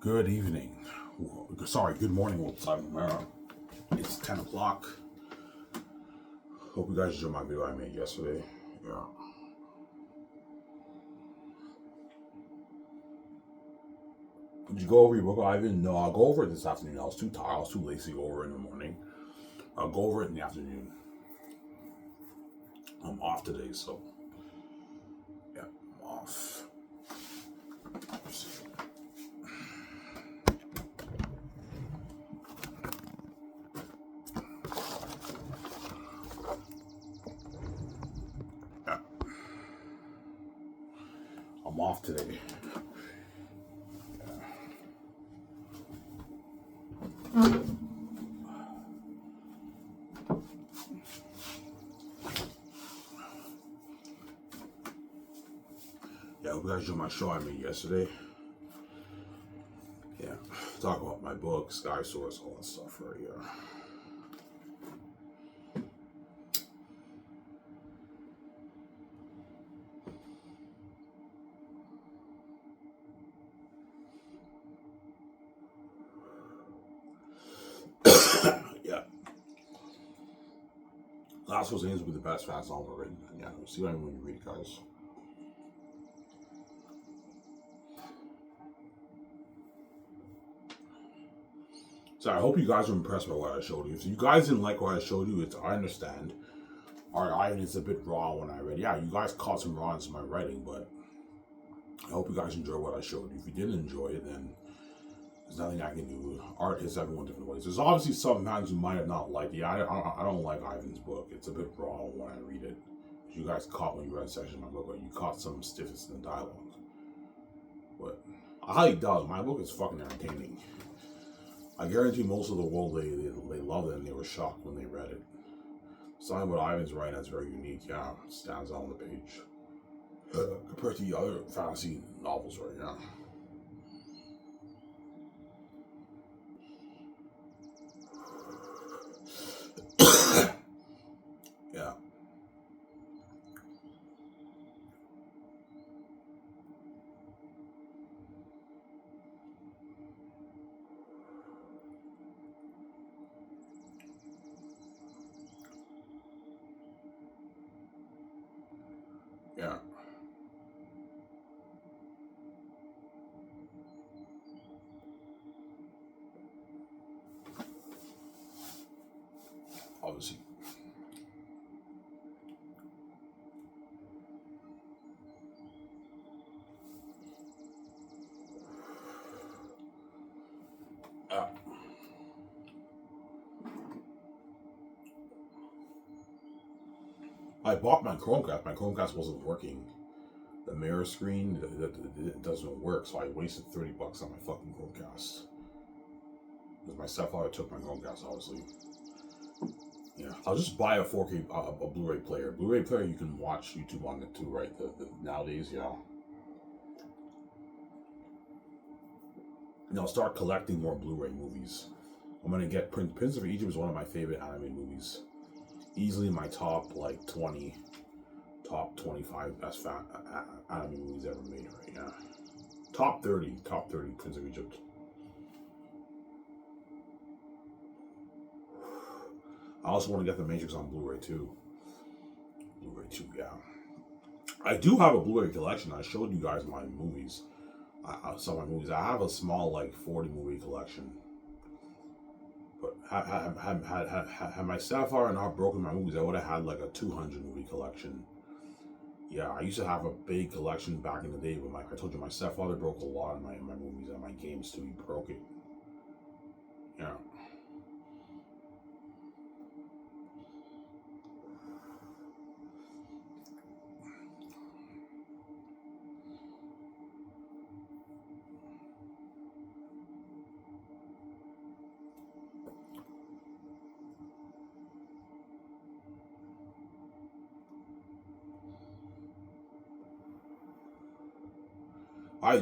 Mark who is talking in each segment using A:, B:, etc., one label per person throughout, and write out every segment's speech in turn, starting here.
A: Good evening. Sorry, good morning old time. It's 10 o'clock. Hope you guys enjoyed my video I made yesterday. Yeah. Did you go over your book, Ivan? No, I'll go over it this afternoon. I was too tired. I was too lazy to go over it in the morning. I'll go over it in the afternoon. I'm off today, so yeah, I'm off. Yeah. I'm off today. Yeah, I hope you guys enjoyed my show I made yesterday. Yeah, talk about my book, Sky Source, all that stuff right here. Yeah. Last was aims will be the best fast novel written. Yeah, we'll see when you read it, guys. So I hope you guys were impressed by what I showed you. If you guys didn't like what I showed you, I understand. Ivan is a bit raw when I read. Yeah, you guys caught some rawness in my writing, but I hope you guys enjoy what I showed you. If you didn't enjoy it, then there's nothing I can do. Art hits everyone different ways. There's obviously some fans who might have not liked it. Yeah, I don't like Ivan's book. It's a bit raw when I read it. You guys caught when you read a section of my book, but you caught some stiffness in the dialogue. But I highly doubt it. My book is fucking entertaining. I guarantee most of the world, they loved it and they were shocked when they read it. Something about Ivan's writing that's very unique, yeah, stands out on the page. Compared to the other fantasy novels right now. Yeah. Yeah. Obviously. Yeah. I bought my Chromecast. My Chromecast wasn't working. The mirror screen, it doesn't work, so I wasted $30 on my fucking Chromecast. Because my stepfather took my Chromecast, obviously. Yeah, I'll just buy a 4K, a Blu-ray player. Blu-ray player, you can watch YouTube on it too, right? Nowadays, yeah. And I'll start collecting more Blu-ray movies. I'm gonna get Prince of Egypt is one of my favorite anime movies. Easily my top like 20, top 25 best anime movies ever made right now. Top 30, Prince of Egypt. I also want to get The Matrix on Blu-ray too. Yeah. I do have a Blu-ray collection. I showed you guys my movies. Some of my movies. I have a small like 40 movie collection. But had my Sapphire not broken my movies, I would have had like a 200 movie collection. Yeah, I used to have a big collection back in the day, but I told you my stepfather broke a lot of my movies and my games too. He broke it. Yeah.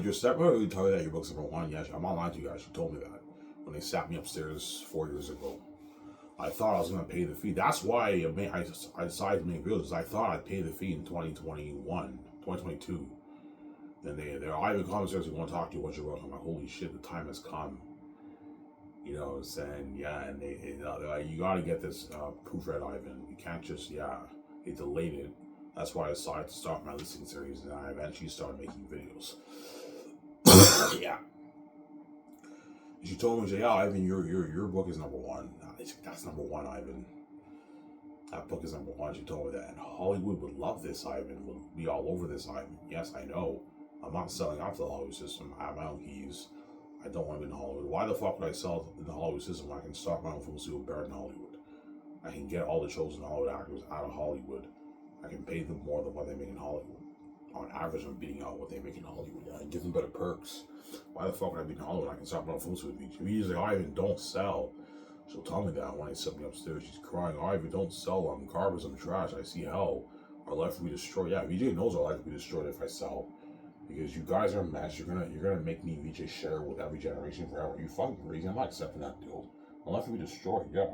A: Your stepmother really tell you that your book's number one? Yeah, I'm not lying to you guys. She told me that when they sat me upstairs 4 years ago. I thought I was going to pay the fee. That's why I decided to make videos. I thought I'd pay the fee in 2022. Then they're Ivan comments says we want to talk to you. What's your work? I'm like, holy shit, the time has come. You know what I'm saying? Yeah, and they're like, you got to get this proofread, Ivan. You can't just, they delayed it. That's why I decided to start my listening series, and I eventually started making videos. Yeah. She told me, she said, yeah, Ivan, your book is number one. That's number one, Ivan. That book is number one. She told me that. And Hollywood would love this, Ivan. Would be all over this, Ivan. Yes, I know. I'm not selling out to the Hollywood system. I have my own keys. I don't want to be in Hollywood. Why the fuck would I sell in the Hollywood system when I can start my own film studio better in Hollywood? I can get all the chosen Hollywood actors out of Hollywood. I can pay them more than what they make in Hollywood. On average, I'm beating out what they make in Hollywood. I give them better perks. Why the fuck would I be in Hollywood? I can start my own film studio. If he's like, Ivan, don't sell. She'll tell me that when I sit me upstairs. She's crying, Ivan, don't sell. I'm garbage. I'm trash. I see hell. Our life will be destroyed. Yeah, VJ knows our life will be destroyed if I sell. Because you guys are a mess. You're gonna make me VJ share with every generation forever. You fucking crazy. I'm not accepting that deal. My life will be destroyed, yeah.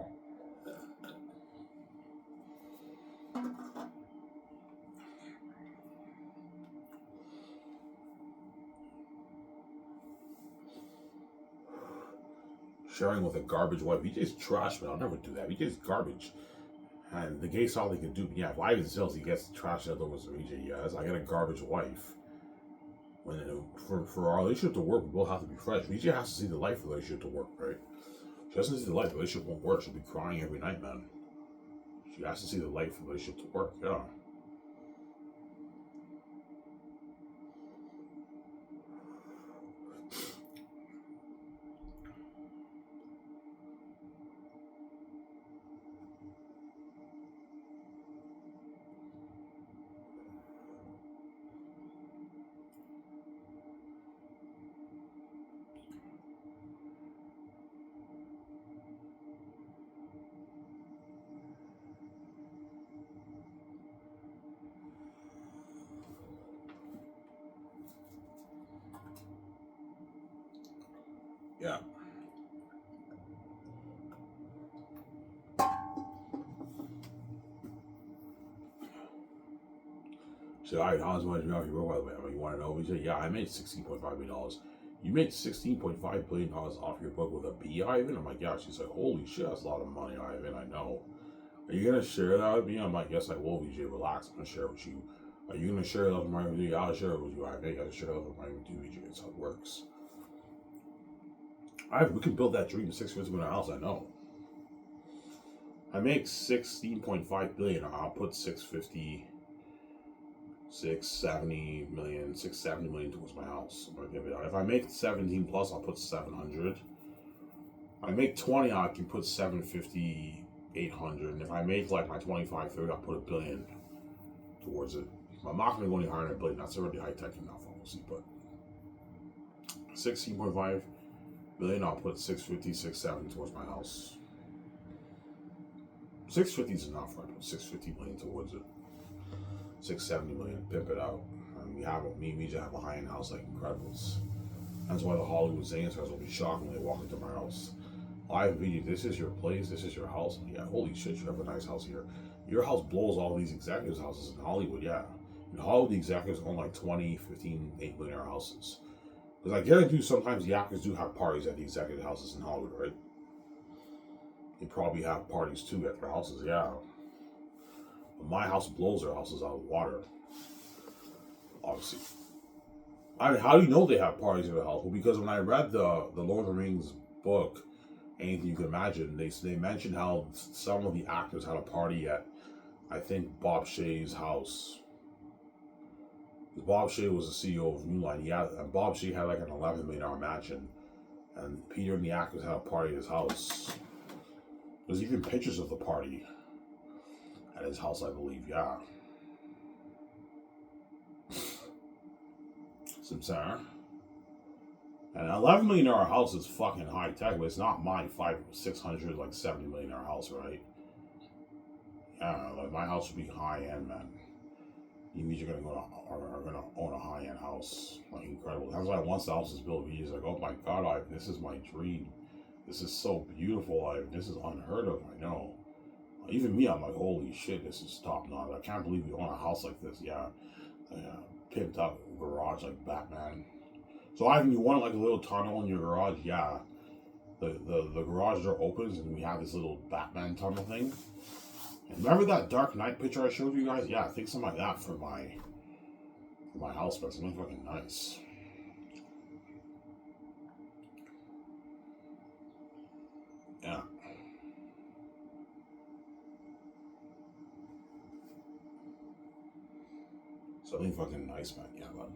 A: Sharing with a garbage wife. VJ's trash, man. I'll never do that. VJ's garbage. And the gay saw they could do. Yeah, if Ivan sells, he gets trash that over to VJ. Yes, I get a garbage wife. When for our relationship to work, we both have to be fresh. VJ has to see the light for the relationship to work, right? She doesn't see the light, the relationship won't work. She'll be crying every night, man. She has to see the light for the relationship to work, yeah. Yeah. So, all right, how much money do you have your work, by the way? I mean, you want to know? He said, yeah, I made $16.5 million. You made $16.5 billion off your book with a B, Ivan? I'm like, yeah. She's like, holy shit, that's a lot of money, Ivan. I know. Are you going to share that with me? I'm like, yes, I will, VJ. Relax. I'm going to share it with you. Are you going to share that with my video? Yeah, I'll share it with you, Ivan. You got to share that with my video, VJ. That's how it works. We can build that dream, 650 million house, I know. I make 16.5 billion. I'll put 670 million towards my house. If I make 17 plus, I'll put 700. If I make 20, I can put 750, 800. And if I make like my 25, 30, I'll put $1 billion towards it. I'm not going to go any higher than $1 billion. That's already high tech enough, obviously. But 16.5 billion, I'll put 650, 670 towards my house. 650 is enough, right? Put 650 million towards it. 670 million, pimp it out. And we just have a high-end house like Incredibles. That's why the Hollywood Xanus will be shocked when they walk into my house. Live video, this is your place, this is your house. Yeah, holy shit, you have a nice house here. Your house blows all these executives' houses in Hollywood, yeah. In Hollywood, the executives own like 20, 15, $8 million houses. Because I guarantee you, sometimes the actors do have parties at the executive houses in Hollywood, right? They probably have parties too at their houses, yeah. But my house blows their houses out of the water. Obviously. I mean, how do you know they have parties in their house? Well, because when I read the Lord of the Rings book, Anything You Can Imagine, they mentioned how some of the actors had a party at, I think, Bob Shaye's house. Bob Shaye was the CEO of New Line. And Bob Shaye had like an $11 million mansion. And Peter and the actors had a party at his house. There's even pictures of the party at his house, I believe, yeah. Simsar. And an $11 million house is fucking high tech, but it's not my $600, like $70 million house, right? Yeah, like my house would be high end, man. You mean you're gonna own a high end house, like incredible. That's why once the house is built, he's like, oh my god, Ivan, this is my dream. This is so beautiful, Ivan. This is unheard of. I know. Even me, I'm like, holy shit, this is top notch. I can't believe we own a house like this. Yeah. pimped up garage like Batman. So Ivan, you want like a little tunnel in your garage? Yeah. The garage door opens and we have this little Batman tunnel thing. And remember that Dark Knight picture I showed you guys? Yeah, I think something like that for my house, but it's really fucking nice. Yeah. Something fucking nice, man. Yeah, bud.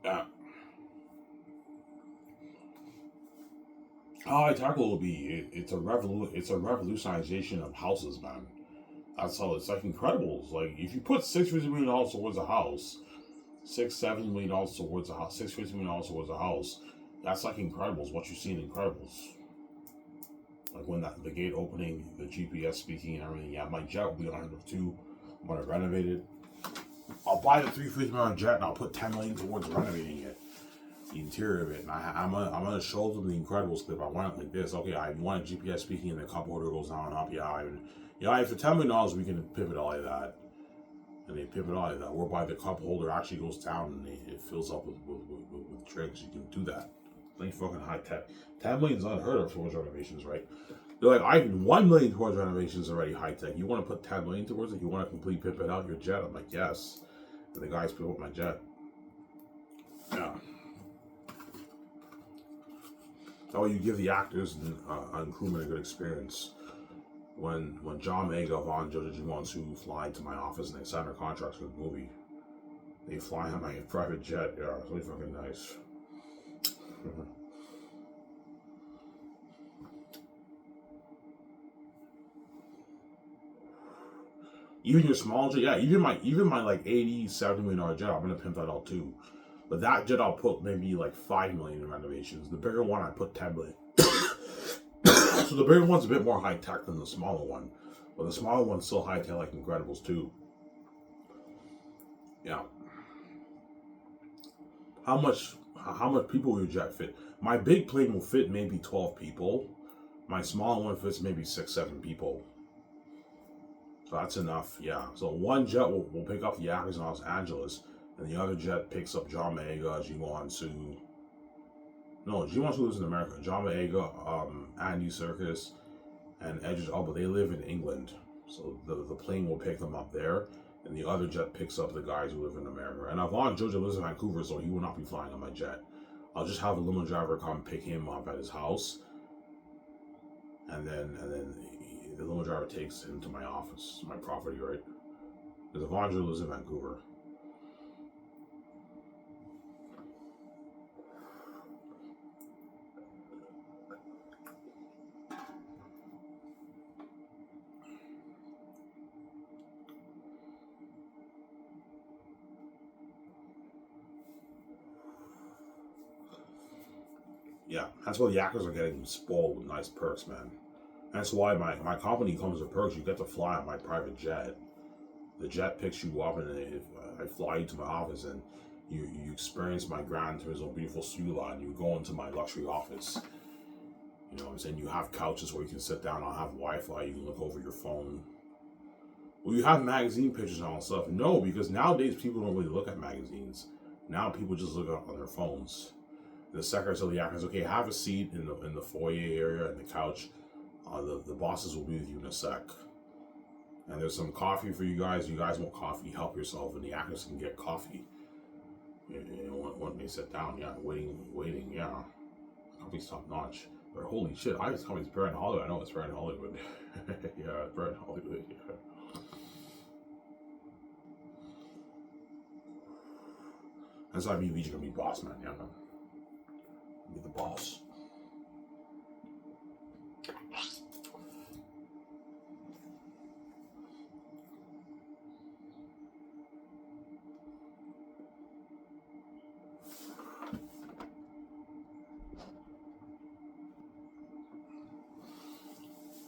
A: Yeah. How I tackle will be it's a revolutionization of houses, man. That's how it's like Incredibles. Like if you put $650 million towards a house, $6-7 million towards a house, $650 million towards a house, that's like Incredibles. What you see in Incredibles, like when the gate opening, the GPS speaking, and everything. Yeah, my jet will be on it too. I'm gonna renovate it. I'll buy the $350 million jet and I'll put $10 million towards renovating it, the interior of it. And I'm gonna show them the Incredibles clip. I want it like this. Okay, I want GPS speaking, and the cup holder goes down and up. Yeah, for $10 million we can pivot all like that. And they pivot all like that. Whereby the cup holder actually goes down and it fills up with drinks. You can do that. Like fucking high tech. 10 million is unheard of towards renovations, right? They're like, I even 1 million towards renovations already high tech. You want to put 10 million towards it? You want to complete pimp it out your jet? I'm like, yes. And the guys put up my jet. Yeah. That way you give the actors and crewmen a good experience. When John Mega, Von Jojo Jimonsu fly to my office and they sign their contracts for the movie, they fly on my private jet. Yeah, it's really fucking nice. Even your small jet, yeah, even my like $80-70 million jet, I'm gonna pimp that out too. But that jet I'll put maybe like $5 million in renovations. The bigger one I put $10 million. So the bigger one's a bit more high tech than the smaller one, but the smaller one's still high tech like Incredibles too. Yeah. How much people will your jet fit? My big plane will fit maybe 12 people. My smaller one fits maybe 6-7 people. So that's enough, yeah. So one jet will pick up the actors in Los Angeles, and the other jet picks up John Boyega, Jiwon Su. No, Jiwon Su lives in America. John Boyega, Andy Serkis, and Edges Elba. They live in England, so the plane will pick them up there, and the other jet picks up the guys who live in America. And Avon Jojo lives in Vancouver, so he will not be flying on my jet. I'll just have the limo driver come pick him up at his house, and then the limo driver takes him to my office, my property, right? Because Avon lives in Vancouver. Yeah, that's why the actors are getting spoiled with nice perks, man. That's why my company comes with perks. You get to fly on my private jet. The jet picks you up, and I fly you to my office, and you experience my Gran Turismo beautiful Sula, and you go into my luxury office. You know what I'm saying? You have couches where you can sit down. I'll have Wi-Fi. You can look over your phone. Well, you have magazine pictures and all that stuff. No, because nowadays people don't really look at magazines. Now people just look up on their phones. The secretary told the actors, okay, have a seat in the foyer area and the couch. The bosses will be with you in a sec. And there's some coffee for you guys. You guys want coffee, help yourself, and the actors can get coffee. You know, when they sit down, yeah, waiting, yeah. Company's top notch. But holy shit, I was company's Brad Hollywood. I know it's Brad Hollywood. Yeah, Brad Hollywood, yeah. That's why BBG gonna be boss man, yeah. Be the boss.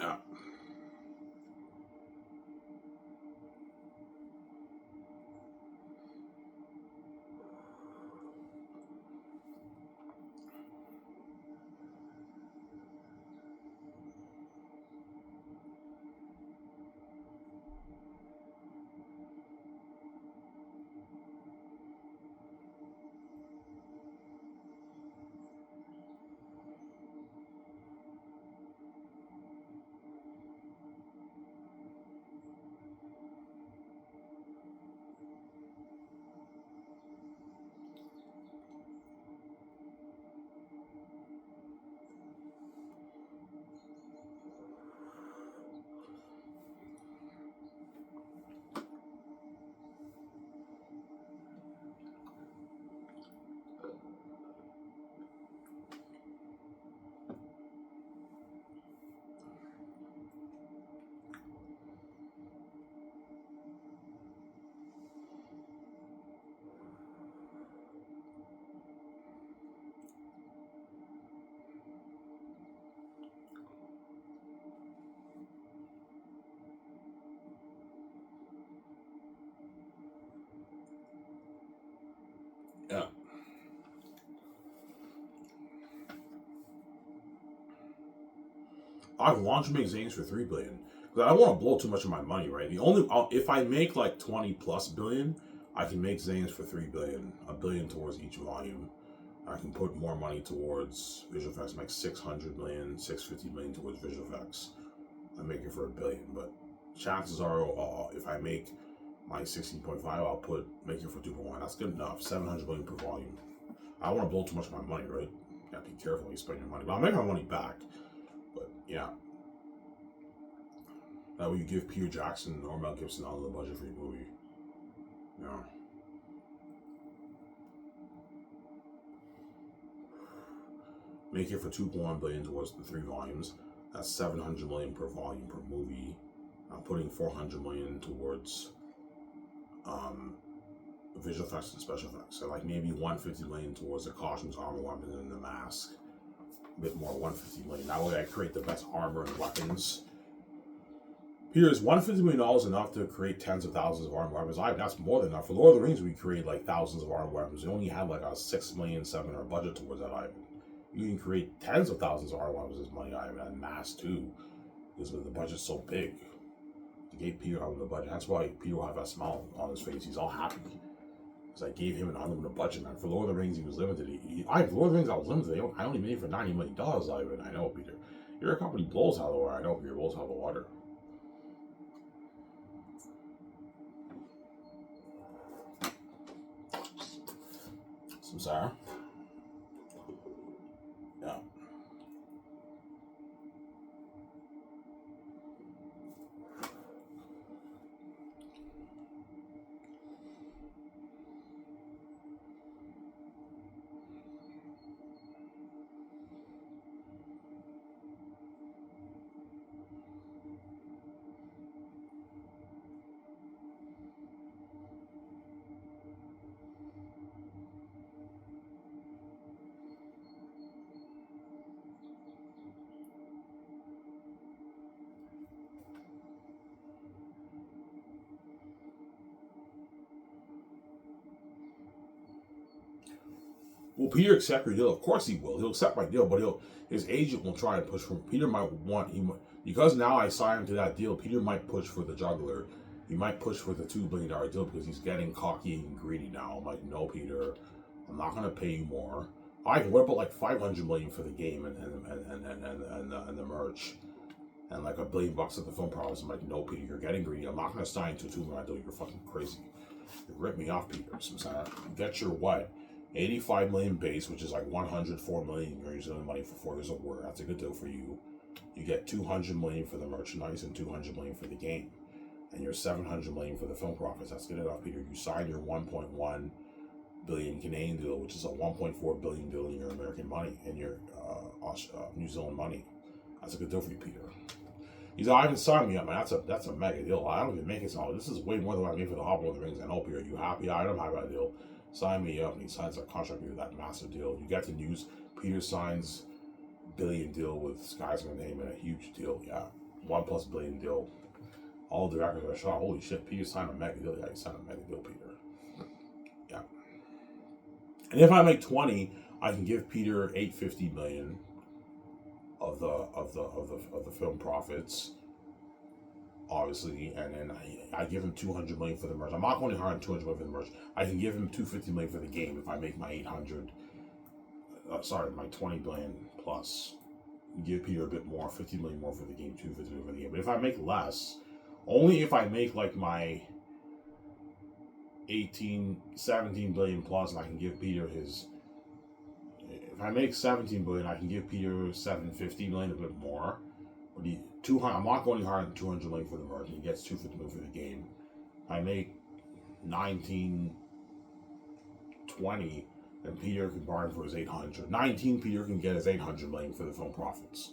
A: Yeah. Yeah. I want to make Xanus for 3 billion. Because I don't want to blow too much of my money, right? The only if I make like 20 plus billion, I can make Xanus for 3 billion, a billion towards each volume. I can put more money towards visual effects, make 600 million, 650 million towards visual effects. I make it for a billion, but chances are, if I make my 16.5, I'll make it for 2.1. That's good enough. 700 million per volume. I don't want to blow too much of my money, right? You gotta be careful when you spend your money. But I'll make my money back. But yeah. That way you give Peter Jackson or Mel Gibson all the budget for your movie. Yeah. Make it for 2.1 billion towards the 3 volumes. That's 700 million per volume per movie. I'm putting 400 million towards visual effects and special effects. So like maybe 150 million towards the costumes, armor, weapons, and the mask. A bit more, 150 million. That way I create the best armor and weapons. Peter, is $150 million enough to create tens of thousands of armor weapons? That's more than enough. For Lord of the Rings, we create like thousands of armor weapons. We only had like a 6 million, 7 or budget towards that item. You can create tens of thousands of armor weapons as money item and mass too. Because the budget's so big. You gave Peter unlimited budget. That's why Peter will have that smile on his face. He's all happy. Because I gave him an unlimited budget, man. For Lord of the Rings, he was limited. Lord of the Rings, I was limited. I only made it for $90 million. I know, Peter. Your company blows out of the water. I know, Peter blows out of the water. Some sour. Yeah. Will Peter accept your deal? Of course he will. He'll accept my deal, but his agent will try and push for. Peter might want because now I signed him to that deal. Peter might push for the juggler. He might push for the $2 billion deal because he's getting cocky and greedy now. I'm like, no, Peter, I'm not gonna pay you more. What about like 500 million for the game and the merch, and like $1 billion at the film profits? I'm like, no, Peter, you're getting greedy. I'm not gonna sign to $2 million deal. You're fucking crazy. You rip me off, Peter. Get your what? 85 million base, which is like 104 million. You're using the money for 4 years of work. That's a good deal for you. You get 200 million for the merchandise and 200 million for the game, and you're 700 million for the film profits. That's good enough, Peter. You sign your 1.1 billion Canadian deal, which is a 1.4 billion deal in your American money and your New Zealand money. That's a good deal for you, Peter. He's like, I can sign me up, man. That's a mega deal. I don't even make it sound. This is way more than what I made for the Hobbit of the Rings. And Peter, are you happy? I don't have that deal. Sign me up, and he signs a contract with that massive deal. You get the news. Peter signs billion deal with Sky's gonna name it a huge deal. Yeah, 1+ billion deal. All the directors are shocked. Holy shit, Peter signed a mega deal. Yeah, he signed a mega deal, Peter. Yeah. And if I make 20, I can give Peter $850 million of the film profits, obviously, and then I give him $200 million for the merch. I'm not going to hire him $200 million for the merch. I can give him $250 million for the game if I make my my 20 billion plus. Give Peter a bit more, 50 million more for the game, 250 million for the game. But if I make less, only if I make like my 17 billion plus, and I can give Peter his. If I make 17 billion, I can give Peter 750 million, a bit more. But I'm not going to hire him 200 million for the merch, and he gets 250 million for the game. If I make 1920, then Peter can bargain for his 800. 19, Peter can get his 800 million for the film profits.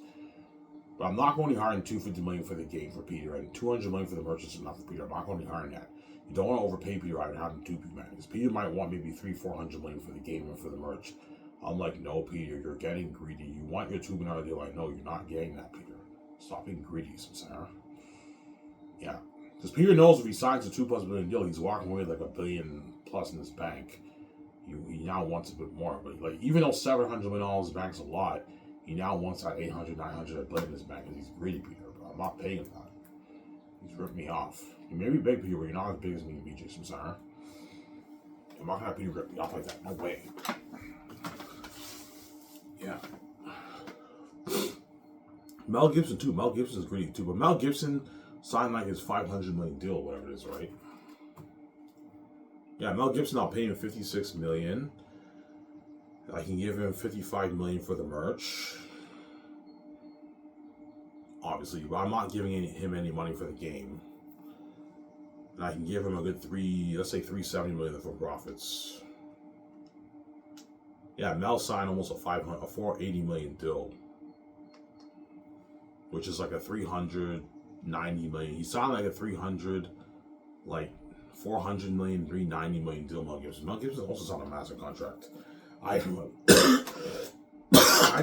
A: But I'm not going to hire him 250 million for the game for Peter, and 200 million for the merch is enough for Peter. I'm not going to be hiring that. You don't want to overpay Peter. I would have him 2P man. Because Peter might want maybe 300-400 million for the game and for the merch. I'm like, no, Peter, you're getting greedy. You want your $2 billion deal. I know you're not getting that, Peter. Stop being greedy, Sarah. Yeah. Because Peter knows if he signs a $2+ billion deal, he's walking away like $1 billion plus in his bank. He now wants a bit more. But like, even though $700 million in his bank's a lot, he now wants that 800, 900 $1 billion in his bank. And he's greedy, Peter. But I'm not paying him that. He's ripped me off. You may be big, Peter, but you're not as big as me and me, Jason Sarah. I'm not going to have Peter rip me off like that. No way. Yeah. Mel Gibson too. Mel Gibson's greedy too. But Mel Gibson signed like his $500 million deal, whatever it is, right? Yeah, Mel Gibson, I'll pay him $56 million. I can give him $55 million for the merch. Obviously, but I'm not giving him any money for the game. And I can give him a good $370 million for profits. Yeah, Mel signed almost a $480 million deal, which is like a $390 million. He signed like a 400 million, $390 million deal. Mel Gibson. Mel Gibson also signed a massive contract. I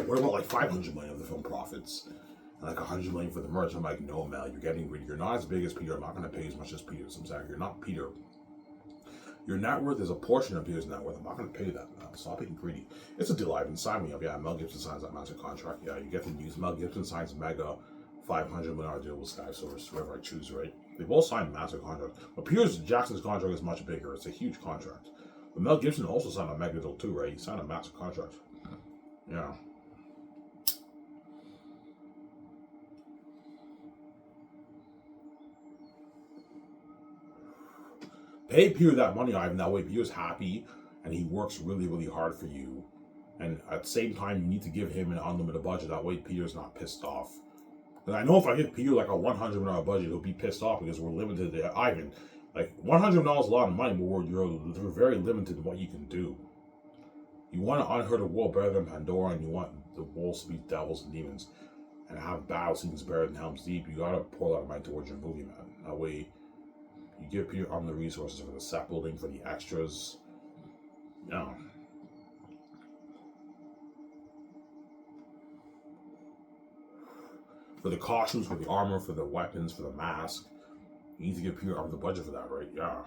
A: worry about like $500 million of the film profits and like $100 million for the merch. I'm like, no, Mel, you're getting greedy. You're not as big as Peter. I'm not going to pay as much as Peter. So I'm saying you're not Peter. Your net worth is a portion of Peter's net worth. I'm not going to pay that now. Stop being greedy. It's a deal. I haven't signed me up. Yeah, Mel Gibson signs that massive contract. Yeah, you get the news. Mel Gibson signs mega $500 million deal with Sky Source, whoever I choose, right? They both signed massive contracts. But Peter Jackson's contract is much bigger. It's a huge contract. But Mel Gibson also signed a mega deal too, right? He signed a massive contract. Yeah. Pay Peter that money, Ivan. That way Peter's happy and he works really, really hard for you. And at the same time, you need to give him an unlimited budget. That way Peter's not pissed off. And I know if I give Peter like a $100 million budget, he'll be pissed off because we're limited to Ivan. Like $100 million is a lot of money, but we're very limited in what you can do. You want an unheard world better than Pandora, and you want the world to be devils and demons, and have battle scenes better than Helm's Deep. You gotta pour a lot of money towards your movie, man. That way, you give Peter the resources for the set building, for the extras. Yeah. For the costumes, for the armor, for the weapons, for the mask. You need to give Peter the budget for that, right? Yeah.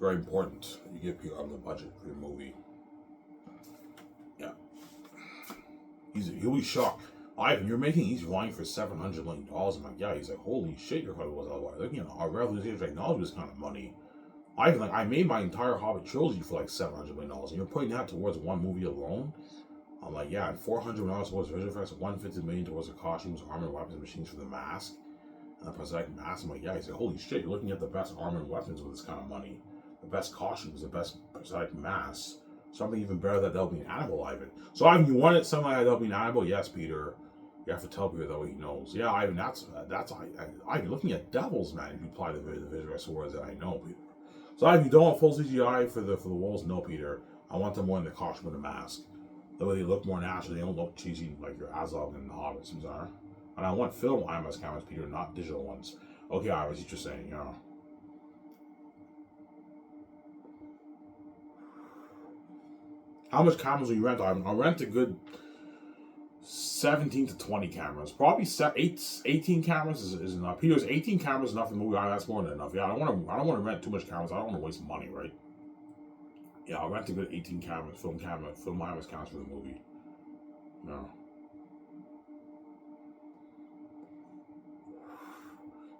A: very important. You give people on the budget for your movie. Yeah. He'll be shocked. Ivan, you're making each volume for $700 million. I'm like, yeah. He's like, holy shit, your Hobbit was otherwise. Like, you know, our revolutionary technology was kind of money. Ivan, like, I made my entire Hobbit trilogy for like $700 million, and you're putting that towards one movie alone. I'm like, yeah, and $400 million towards visual effects, $150 million towards the costumes, armor, weapons, and machines for the mask, and the prosthetic mask. I'm like, yeah. He's like, holy shit, you're looking at the best armor and weapons with this kind of money, the best costumes, the best prosthetic masks. Something even better that'll be an animal, Ivan. So, Ivan, you wanted something like that'll be an animal? Yes, Peter. You have to tell Peter that way he knows. Yeah, Ivan, that's Ivan. Looking at devils, man. If you apply the visual words that I know, Peter. So, Ivan, you don't want full CGI for the walls? No, Peter. I want them more in the costume and the mask. The way they look more natural. They don't look cheesy like your Azog and the Hobbits. And I want film IMAX cameras, Peter, not digital ones. Okay, Ivan, what you're saying, you know. How much cameras will you rent? I'll rent a good 17 to 20 cameras. Probably 18 cameras is enough. Peter's 18 cameras enough for the movie. That's more than enough. Yeah, I don't want to rent too much cameras. I don't want to waste money, right? Yeah, I'll rent a good 18 cameras, film IMAX cameras for the movie. No.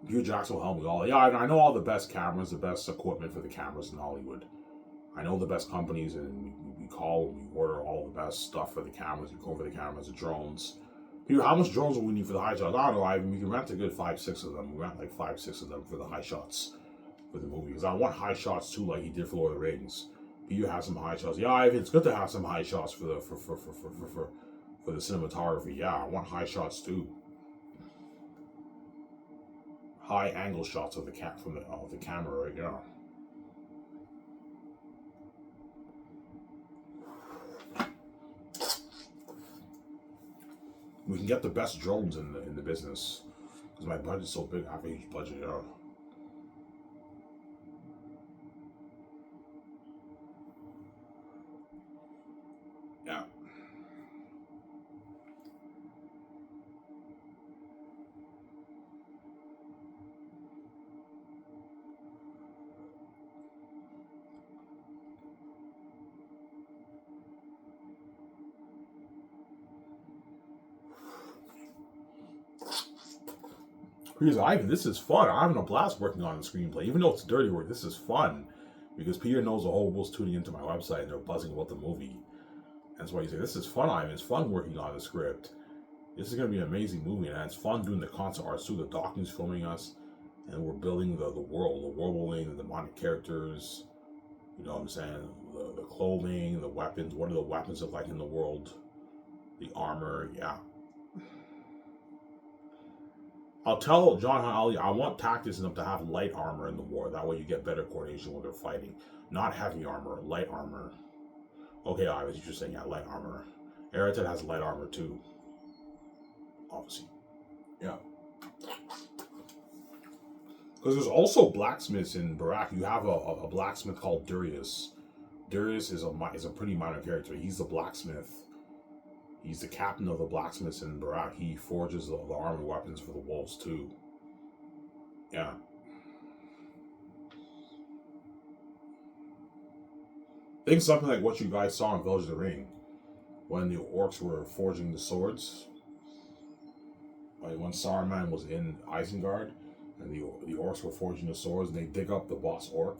A: Peter Jackson will help me all. Yeah, I know all the best cameras, the best equipment for the cameras in Hollywood. I know the best companies, and we call and we order all the best stuff for the cameras. We go for the cameras, the drones. Peter, how much drones will we need for the high shots? I don't know, Ivan. We can rent a good 5-6 of them. We rent like 5-6 of them for the high shots for the movie. Because I want high shots too, like he did for Lord of the Rings. Peter has some high shots. Yeah, Ivan, it's good to have some high shots for the cinematography. Yeah, I want high shots too. High angle shots of the the camera, right? Yeah. We can get the best drones in the business because my budget's so big. I have a huge budget. Yeah. Yeah. Here's Ivan. This is fun. I'm having a blast working on the screenplay. Even though it's dirty work, this is fun because Peter knows the whole world's tuning into my website and they're buzzing about the movie. That's why you say this is fun, Ivan. It's fun working on the script. This is going to be an amazing movie, and it's fun doing the concept art too. The Dawkins filming us, and we're building the world building, the demonic characters. You know what I'm saying? The clothing, the weapons. What do the weapons look like in the world? The armor, yeah. I'll tell John Ali I want tactics enough to have light armor in the war. That way you get better coordination when they're fighting. Not heavy armor, light armor. Okay, I was just saying, yeah, light armor. Eriton has light armor too. Obviously. Yeah. Because there's also blacksmiths in Barak. You have a blacksmith called Darius. Darius is a pretty minor character. He's the blacksmith. He's the captain of the blacksmiths in Barak. He forges the armor weapons for the wolves too. Yeah. Think something like what you guys saw in Village of the Ring when the orcs were forging the swords. Like when Saruman was in Isengard and the orcs were forging the swords and they dig up the boss orc.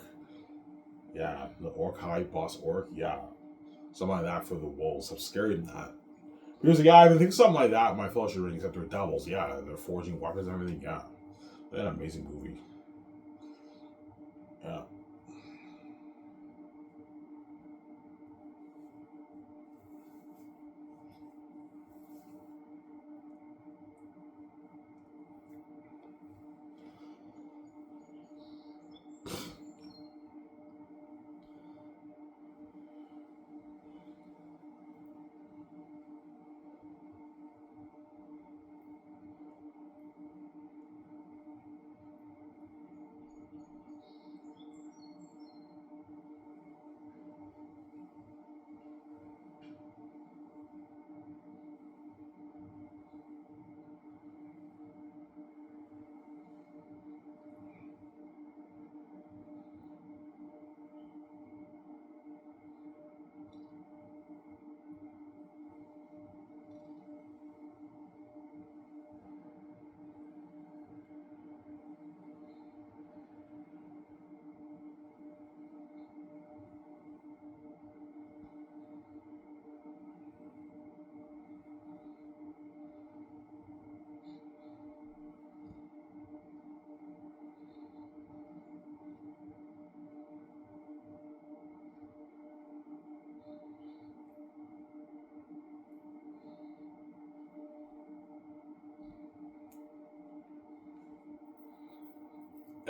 A: Yeah, the orc high boss orc. Yeah, something like that for the wolves. I'm scary than that. Because yeah, I think something like that. My Fellowship Ring, except they're devils. Yeah, they're forging weapons and everything. Yeah, they're an amazing movie. Yeah.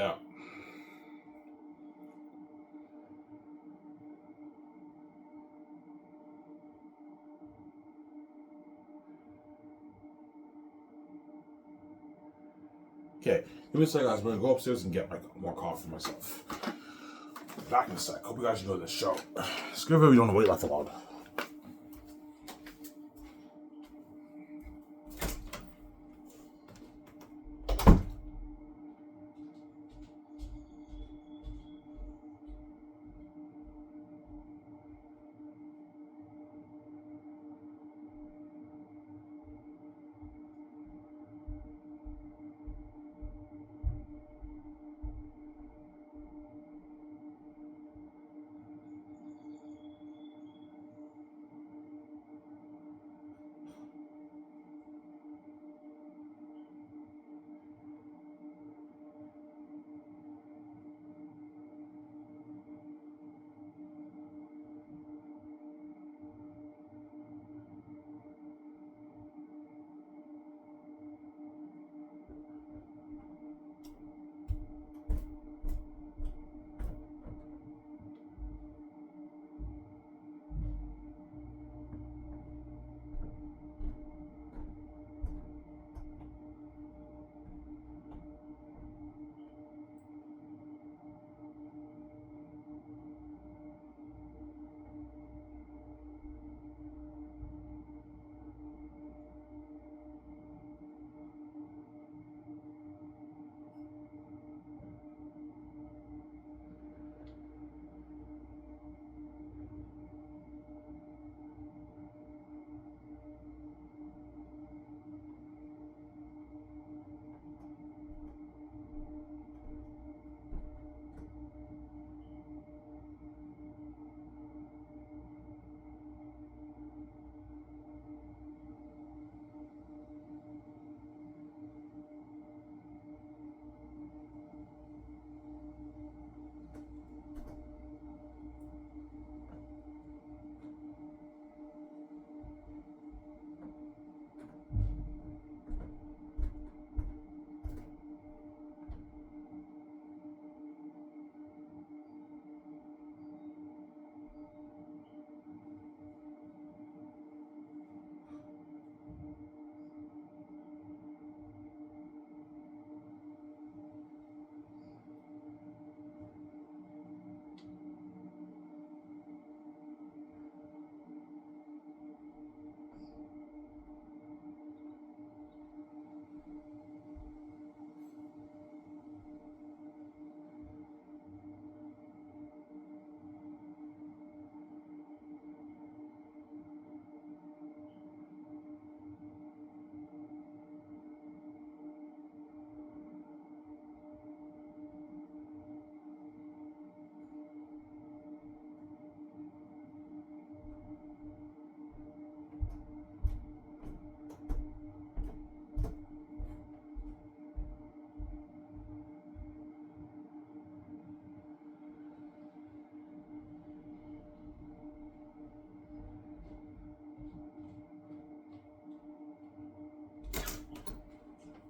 A: Yeah. Okay, give me a second, guys. I'm gonna go upstairs and get more coffee for myself. Back in a sec. Hope you guys enjoy this show. It's good if you don't want to wait left alone.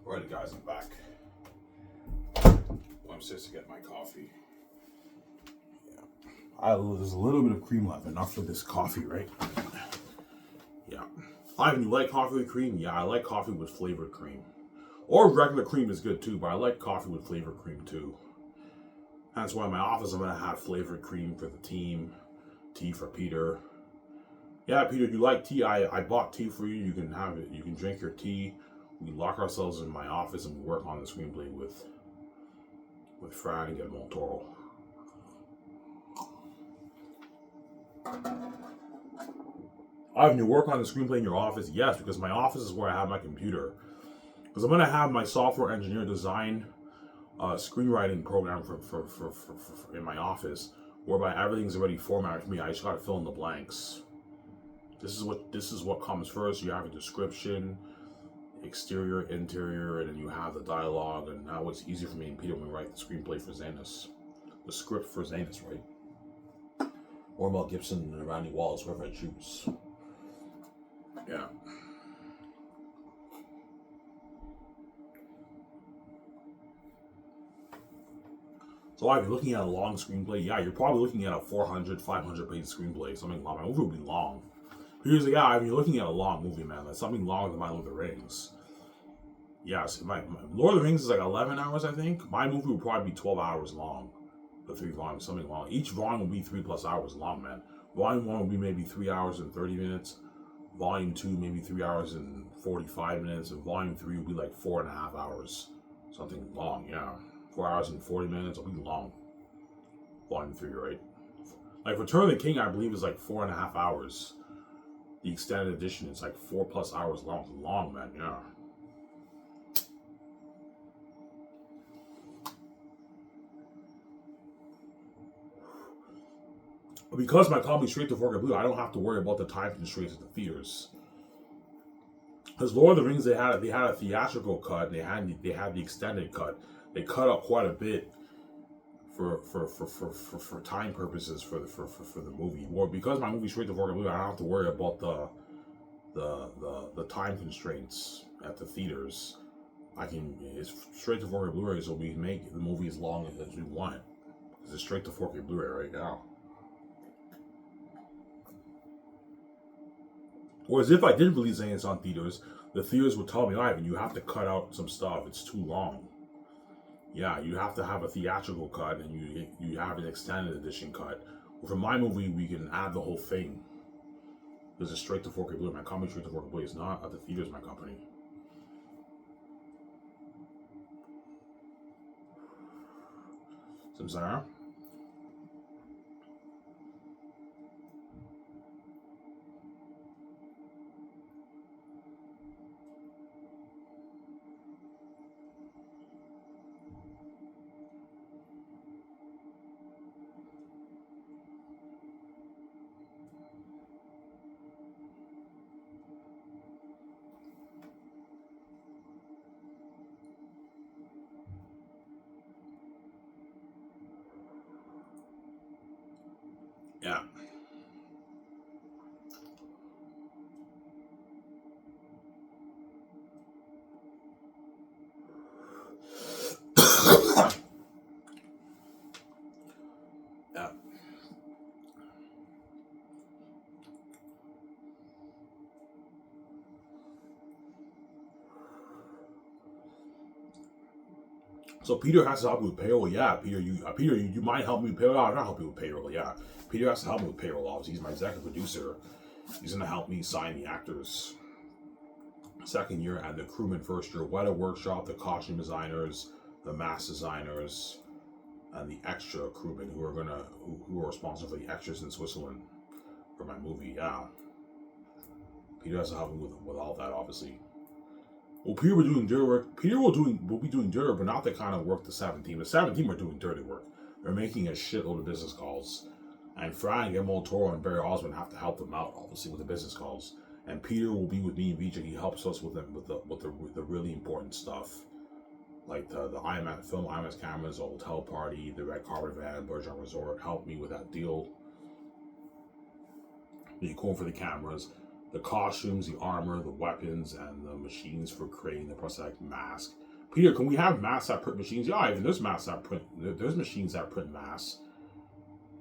A: Alrighty, guys, I'm back. Well, I'm supposed to get my coffee. Yeah. There's a little bit of cream left, enough for this coffee, right? Yeah. Ivan, you like coffee with cream? Yeah, I like coffee with flavored cream. Or regular cream is good too, but I like coffee with flavored cream too. That's why in my office I'm gonna have flavored cream for the team, tea for Peter. Yeah, Peter, you like tea? I bought tea for you. You can have it. You can drink your tea. We lock ourselves in my office and we work on the screenplay with Fran and get Montoro. Ivan, you work on the screenplay in your office? Yes, because my office is where I have my computer. Because I'm gonna have my software engineer design a screenwriting program for in my office, whereby everything's already formatted for me. I just gotta fill in the blanks. This is what comes first. You have a description, exterior, interior, and then you have the dialogue, and now it's easier for me and Peter when we write the screenplay for Xanus. The script for Xanus, right? Or Mel Gibson and Randy Wallace, whoever I choose. Yeah. So if you're looking at a long screenplay, yeah, you're probably looking at a 400, 500 page screenplay, something long. My movie will be long. Here's the guy, if you're looking at a long movie, man, that's something longer than my Lord of the Rings. Yes, my Lord of the Rings is like 11 hours, I think. My movie will probably be 12 hours long. The 3 volumes, something long. Each volume will be 3+ hours long, man. Volume 1 will be maybe 3 hours and 30 minutes. Volume 2, maybe 3 hours and 45 minutes. And Volume 3 will be like 4.5 hours. Something long, yeah. 4 hours and 40 minutes will be long. Volume 3, right? Like Return of the King, I believe, is like 4.5 hours. The extended edition is like 4+ hours long. It's long, man, yeah. Because my comedy straight to 4K Blue, I don't have to worry about the time constraints at the theaters. Because Lord of the Rings, they had a theatrical cut, and they had the extended cut. They cut up quite a bit for time purposes for the movie. Well, because my movie's straight to 4K Blue, I don't have to worry about the time constraints at the theaters. It's straight to 4K Blu-ray, so we make the movie as long as we want. Because it's straight to 4K Blu-ray right now. Whereas if I did release Xanus on theaters, the theaters would tell me, Ivan, you have to cut out some stuff. It's too long. Yeah, you have to have a theatrical cut, and you have an extended edition cut. Well, for my movie, we can add the whole thing. Because it's straight to 4K Blu-ray. My company straight to 4K Blu-ray is not at the theaters. My company. Samsara. Yeah. Yeah. So Peter has to help me with payroll. Yeah, Peter, you might help me with payroll. I'm not helping you with payroll. Yeah, Peter has to help me with payroll. Obviously, he's my executive producer. He's gonna help me sign the actors. Second year and the crewman first year. What a workshop! The costume designers, the mask designers, and the extra crewmen who are responsible for the extras in Switzerland for my movie. Yeah, Peter has to help me with all that, obviously. Well, Peter will be doing dirty work. Peter will be doing dirty, but not the kind of work the 17. The 17 are doing dirty work. They're making a shitload of business calls, and Frank, Guillermo Toro, and Barry Osmond have to help them out, obviously, with the business calls. And Peter will be with me and VJ. He helps us with the really important stuff, like the IMAX film, IMAX cameras, the hotel party, the red carpet van, Bergeron Resort. Help me with that deal. The equipment for the cameras, the costumes, the armor, the weapons, and the machines for creating the prosthetic mask. Peter, can we have masks that print machines? Yeah, even there's masks that print. There's machines that print masks,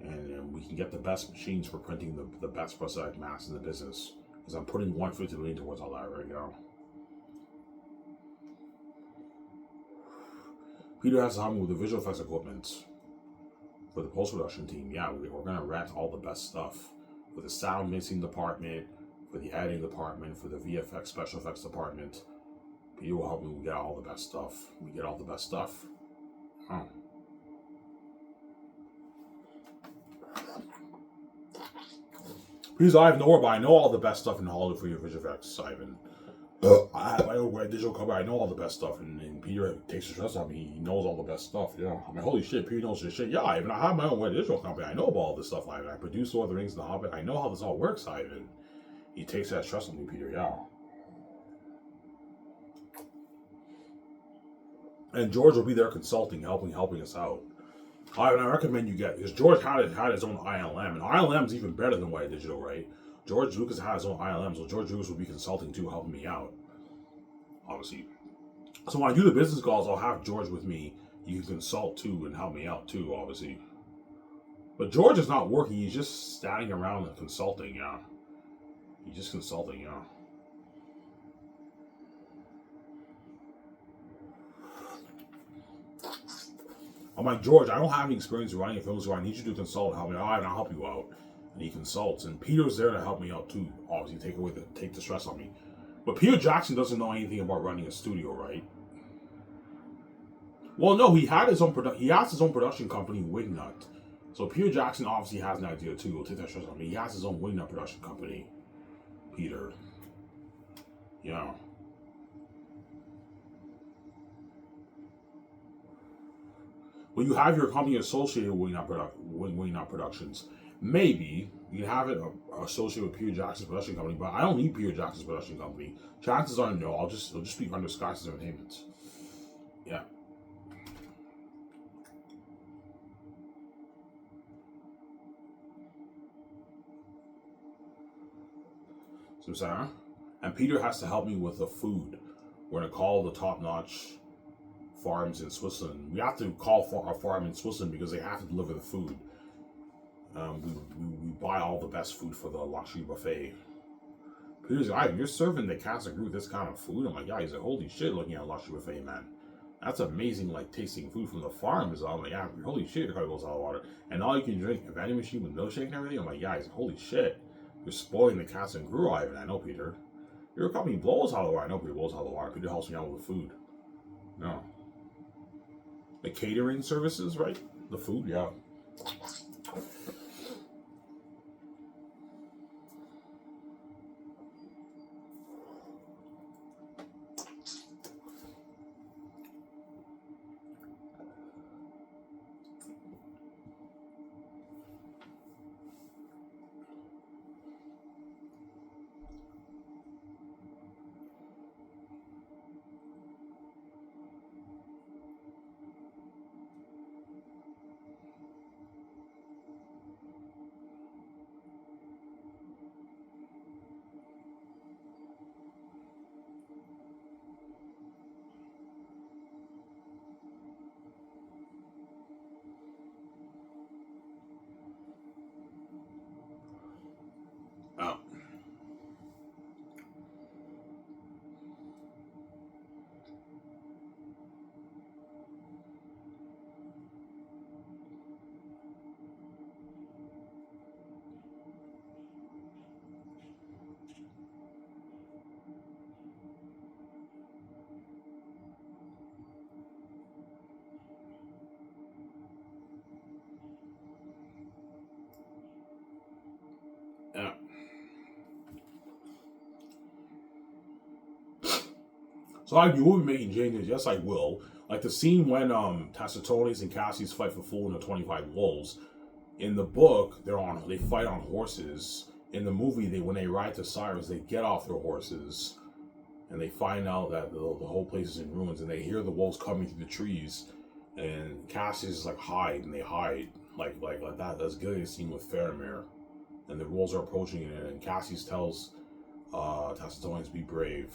A: and we can get the best machines for printing the best prosthetic masks in the business. Because I'm putting $150 million towards all that right now. Peter has to help me with the visual effects equipment for the post-production team. Yeah, we're gonna rent all the best stuff for the sound mixing department, for the editing department, for the VFX special effects department. Peter will help me get all the best stuff. We get all the best stuff. Huh. Because I have nowhere, but I know all the best stuff in Hollywood for your visual effects, Ivan. I have my own digital cover. I know all the best stuff, and Peter takes the stress on me. He knows all the best stuff. Yeah, I'm like, holy shit, Peter knows this shit. Yeah, Ivan, I have my own digital company. I know about all this stuff, Ivan. I produce Lord of the Rings and The Hobbit. I know how this all works, Ivan. He takes that stress on me, Peter. Yeah. And George will be there consulting, helping us out. I recommend you get, because George had his own ILM, and ILM is even better than White Digital, right? George Lucas had his own ILM, so George Lucas will be consulting too, helping me out, obviously. So when I do the business calls, I'll have George with me, You can consult too and help me out too, obviously. But George is not working. He's just standing around and consulting. Yeah, he's just consulting. Yeah. I'm like, George, I don't have any experience running a film, so I need you to consult. Help me. All right, I'll help you out. And he consults. And Peter's there to help me out too. Obviously, take the stress on me. But Peter Jackson doesn't know anything about running a studio, right? Well, no, he has his own production company, Wignut. So Peter Jackson obviously has an idea too. He'll take that stress on me. He has his own Wignut production company. Peter. Yeah. Well, you have your company associated with Wignut Productions. Maybe you have it associated with Peter Jackson's production company, but I don't need Peter Jackson's production company. Chances are no. It'll just be under Sky's Entertainment. Yeah. So Sarah, and Peter has to help me with the food. We're gonna call the top-notch farms in Switzerland. We have to call for our farm in Switzerland because they have to deliver the food. We buy all the best food for the luxury buffet. Peter's like, you're serving the cast and crew this kind of food? I'm like, yeah. He's like, holy shit, looking at a luxury buffet, man. That's amazing, like tasting food from the farms. I'm like, yeah, holy shit, your car goes out of water. And all you can drink a vending machine with milkshake and everything. I'm like, yeah. He's like, holy shit. You're spoiling the cast and crew, Ivan. I know, Peter. Your company blows out of the water. I know Peter blows out of the water. Peter helps me out with the food. No. The catering services, right? The food, yeah. Oh. Yeah. So I will be making changes. Yes, I will. Like the scene when Tacitones and Cassie's fight for full in the 25 wolves. In the book, they fight on horses. In the movie, when they ride to Cyrus, they get off their horses, and they find out that the whole place is in ruins, and they hear the wolves coming through the trees, and Cassie's like hide, and they hide like that. That's Gilead's scene with Faramir, and the wolves are approaching it, and Cassius tells Tacitones, "Be brave."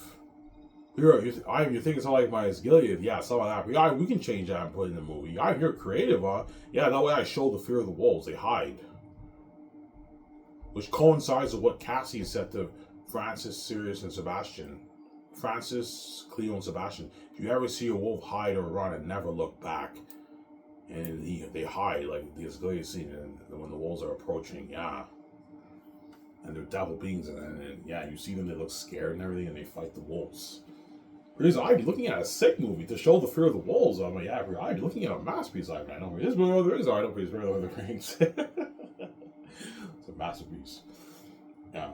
A: You think it's all like my Gilead? Yeah, some of that. Yeah, we can change that and put it in the movie. You're creative, huh? Yeah, that way I show the fear of the wolves. They hide. Which coincides with what Cassie said to Francis, Sirius, and Sebastian. Francis, Cleo, and Sebastian. If you ever see a wolf hide or run and never look back, and they hide, like the Gilead scene, and when the wolves are approaching, yeah. And they're devil beings, and yeah, you see them, they look scared and everything, and they fight the wolves. Because I'd be looking at a sick movie to show the fear of the wolves. I'm like, yeah, I'd be looking at a masterpiece. I know this Lord of the Rings. I don't please Lord of the Rings. It's a masterpiece. Yeah.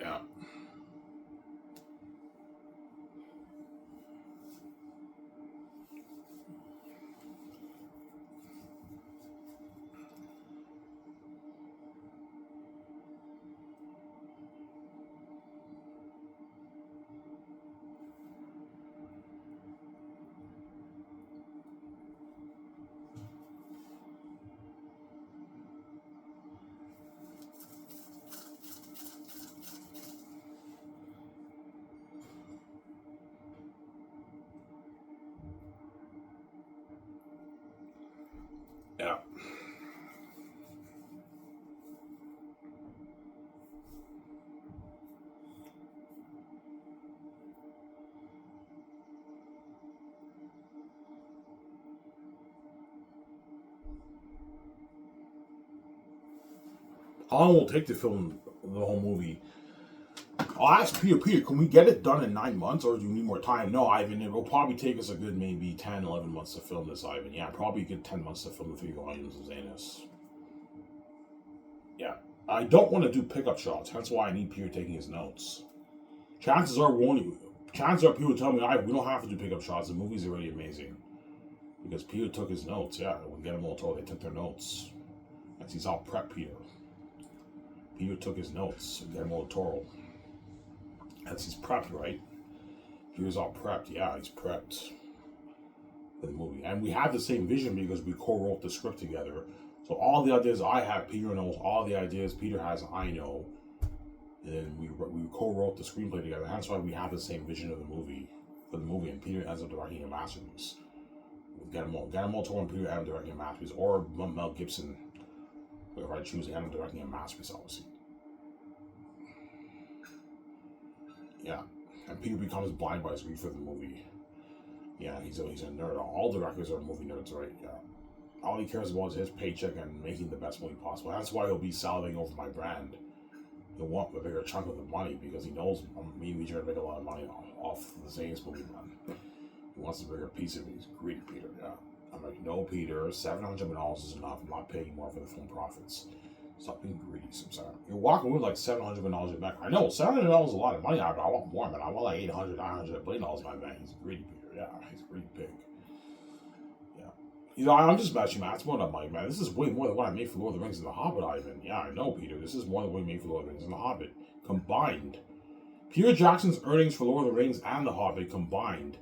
A: Yeah. Yeah. How long will it take to film the whole movie? I'll ask Peter, can we get it done in 9 months or do you need more time? No, Ivan, it will probably take us a good maybe 10, 11 months to film this, Ivan. Yeah, probably a good 10 months to film the 3 volumes of Xanus. Yeah. I don't want to do pickup shots. That's why I need Peter taking his notes. Chances are people tell me, we don't have to do pickup shots. The movie's already amazing. Because Peter took his notes. Yeah, we'll get them all told. They took their notes. As he's all prepped, Peter. Peter took his notes. Get him all told. That's his prepped, right? Peter's all prepped. Yeah, he's prepped for the movie. And we have the same vision because we co-wrote the script together. So all the ideas I have, Peter knows. All the ideas Peter has, I know. And then we co-wrote the screenplay together. That's why we have the same vision of the movie. For the movie. And Peter ends up directing a masterpiece. Get them all told, Peter ends up directing a masterpiece. Or Mel Gibson. Whatever I choose, end up directing a masterpiece, obviously. Yeah. And Peter becomes blind by his grief for the movie. Yeah, he's a nerd. All directors are movie nerds, right? Yeah. All he cares about is his paycheck and making the best movie possible. That's why he'll be salivating over my brand. He'll want a bigger chunk of the money because he knows me and Peter make a lot of money off the Xanus movie run. He wants a bigger piece of it. He's greedy, Peter. Yeah. I'm like, no, Peter. $700 is enough. I'm not paying more for the film profits. Stop being greedy, sometimes. You're walking with like $700 in your bank. I know $700 is a lot of money. I want more, man. I want like $800, $900 billion in my bank. He's greedy, Peter. Yeah, he's greedy big. Yeah. I'm just matching, man. It's more than money, man. This is way more than what I made for Lord of the Rings and The Hobbit, Ivan. Yeah, I know, Peter. This is more than what we made for Lord of the Rings and The Hobbit. Combined. Peter Jackson's earnings for Lord of the Rings and The Hobbit combined,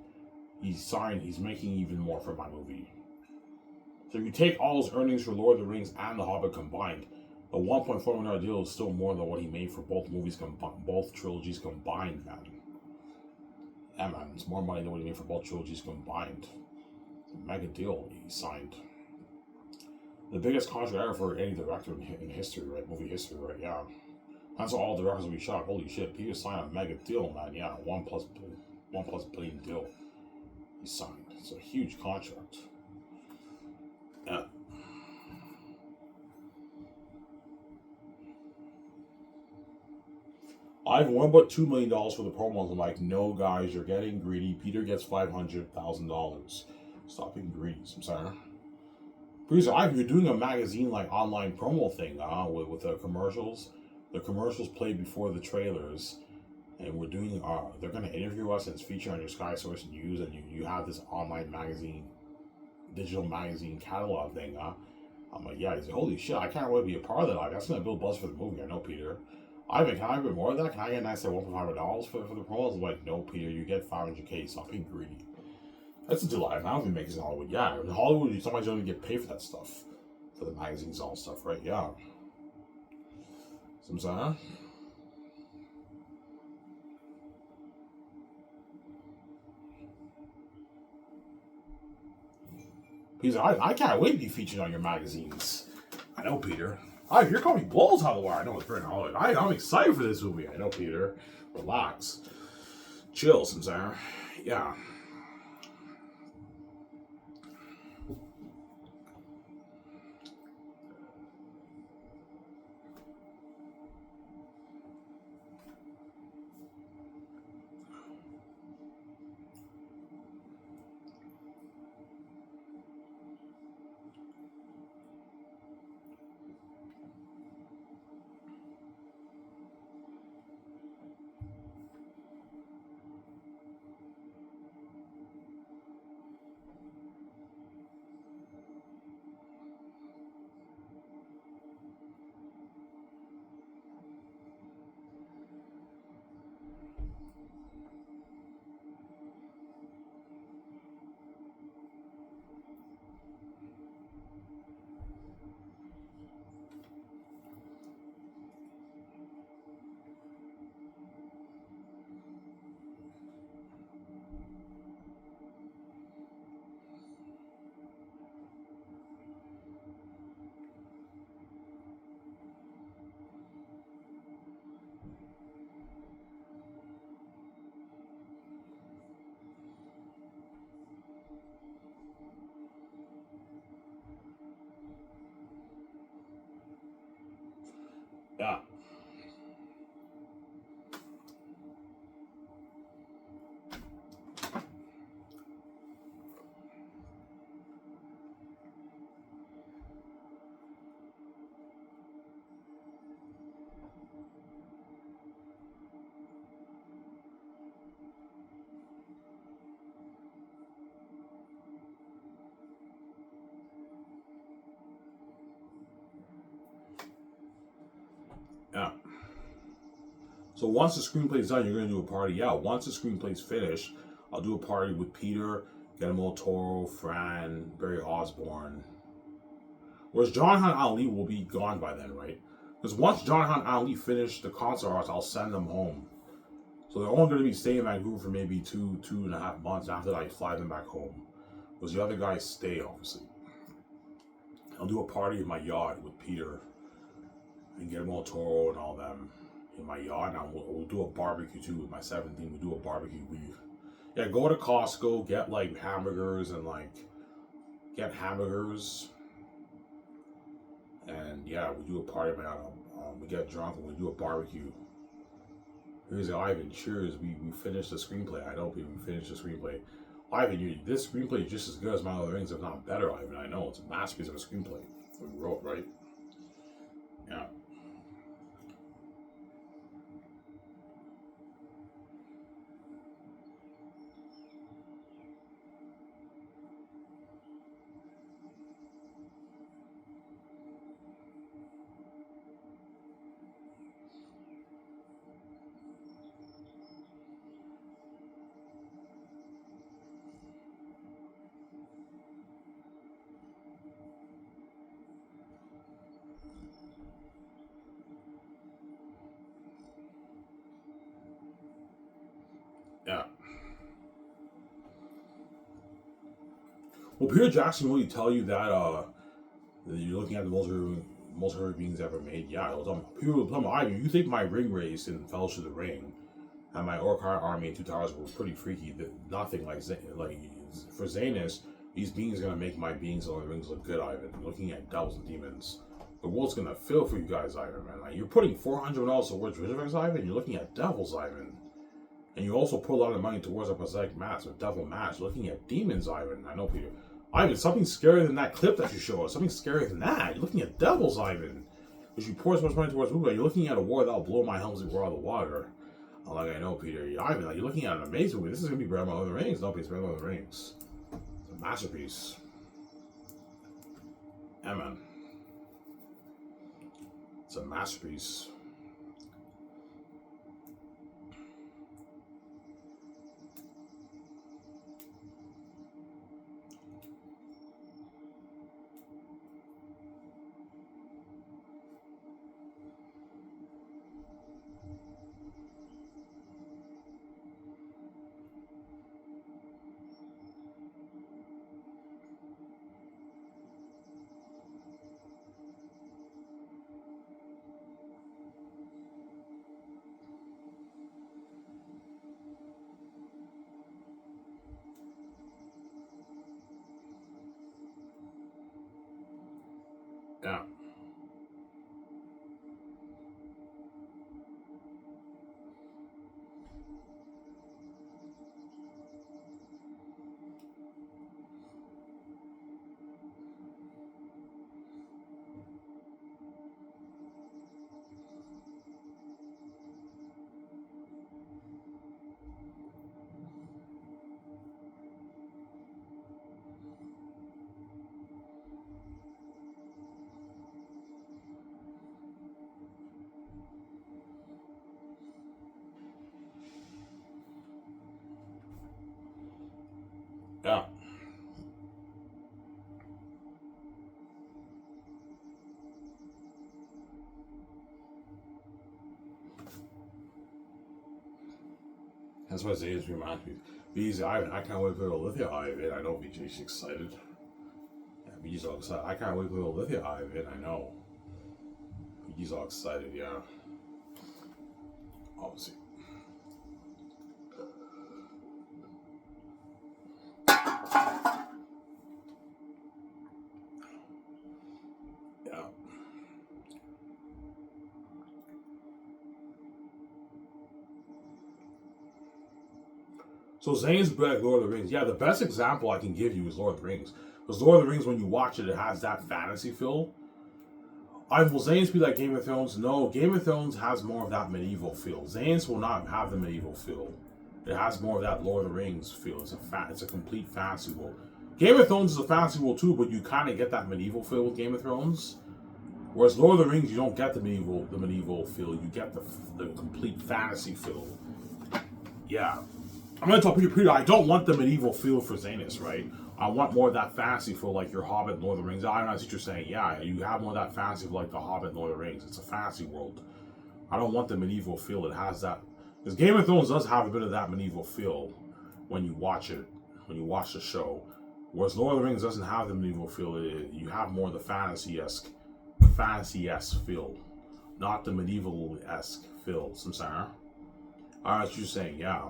A: he's making even more for my movie. So if you take all his earnings for Lord of the Rings and The Hobbit combined, the $1.4 million deal is still more than what he made for both movies both trilogies combined, man. Yeah, man, it's more money than what he made for both trilogies combined. It's a mega deal he signed. The biggest contract ever for any director in history, right? Movie history, right? Yeah. That's all directors will be shocked. Holy shit, Peter signed a mega deal, man. Yeah, one plus billion deal he signed. It's a huge contract. Yeah. I've won about $2 million for the promos. I'm like, no, guys, you're getting greedy. Peter gets $500,000. Stop being greedy. I'm sorry. Producer, you're doing a magazine like online promo thing with the commercials. The commercials play before the trailers, and we're doing. They're gonna interview us and it's featured on your Sky Source News, and you have this online magazine, digital magazine catalog thing. I'm like, yeah. He's like, holy shit, I can't wait to be a part of that. Like, that's gonna build buzz for the movie. I know, Peter. Ivan, can I have a bit more of that? Can I get a nice $1,500 for the promos? I'm like, no, Peter, you get $500K. Stop being greedy. That's a deal. I don't think it makes it in Hollywood. Yeah, in Hollywood, somebody's going to get paid for that stuff, for the magazines and all stuff, right? Yeah. Sometimes. Peter, I can't wait to be featured on your magazines. I know, Peter. You're calling me balls out of the wire. I know it's pretty Hollywood. I'm excited for this movie. I know, Peter. Relax. Chill, Samsara. Yeah. Yeah. Yeah. So once the screenplay's done, you're gonna do a party. Yeah, once the screenplay's finished, I'll do a party with Peter, Guillermo del Toro, Fran, Barry Osborne. Whereas Jonathan Ali will be gone by then, right? Because once Jonathan Ali finish the concert arts, I'll send them home. So they're only gonna be staying in Vancouver for maybe 2.5 months after that I fly them back home. Because the other guys stay, obviously. I'll do a party in my yacht with Peter and Guillermo del Toro and all them in my yacht. And we'll do a barbecue too with my 17. We'll do a barbecue. Yeah, go to Costco, get like hamburgers and like get hamburgers. And yeah, we do a party at my yacht. We get drunk and we do a barbecue. Here's Ivan. Cheers. We finished the screenplay. I know we finished the screenplay. Ivan, this screenplay is just as good as My Lord of the Rings, if not better, Ivan. I know. It's a masterpiece of a screenplay. We wrote, right? Yeah. Yeah. Will Peter Jackson really tell you that you're looking at the most horrific beings ever made? Yeah, it'll tell me. People will tell me, Ivan, you think my ring race in Fellowship of the Ring and my Orcar army in Two Towers were pretty freaky? Nothing like for Xanus, these beings are gonna make my beings on the rings look good, Ivan. Looking at devils and demons. The world's gonna fill for you guys, Ivan, man. Like, you're putting $400 towards Rizvex, Ivan. You're looking at devils, Ivan. And you also put a lot of money towards a prosthetic mask or devil mask. Looking at demons, Ivan. I know, Peter. Ivan, something scarier than that clip that you showed us. Something scarier than that. You're looking at devils, Ivan. Because you pour so much money towards movie. You're looking at a war that'll blow my helmsley war out of the water. Like, I know, Peter. Ivan, like, you're looking at an amazing movie. This is going to be better than Lord of the Rings. No, it's better than Lord of the Rings. It's a masterpiece. Yeah, man. It's a masterpiece. Yeah. Yeah. That's what Xanus reminds me. Because Ivan, I can't wait for Olivia Ivan. I know BJ's excited. Yeah, BJ's all excited. I can't wait for Olivia Ivan. I know. BJ's all excited, yeah. Obviously. Yeah. So Zane's be like Lord of the Rings. Yeah, the best example I can give you is Lord of the Rings. Because Lord of the Rings, when you watch it, it has that fantasy feel. Will Zane's be like Game of Thrones? No, Game of Thrones has more of that medieval feel. Zane's will not have the medieval feel. It has more of that Lord of the Rings feel. It's a complete fantasy world. Game of Thrones is a fantasy world too, but you kind of get that medieval feel with Game of Thrones. Whereas Lord of the Rings, you don't get the medieval feel. You get the complete fantasy feel. Yeah. I'm going to tell Peter, I don't want the medieval feel for Xanus, right? I want more of that fantasy feel like your Hobbit, Lord of the Rings. I don't know what you're saying. Yeah, you have more of that fantasy feel like the Hobbit, Lord of the Rings. It's a fantasy world. I don't want the medieval feel. It has that. Because Game of Thrones does have a bit of that medieval feel when you watch it, when you watch the show. Whereas Lord of the Rings doesn't have the medieval feel. You have more of the fantasy-esque feel. Not the medieval-esque feel. I'm sorry. I know what you're saying, yeah.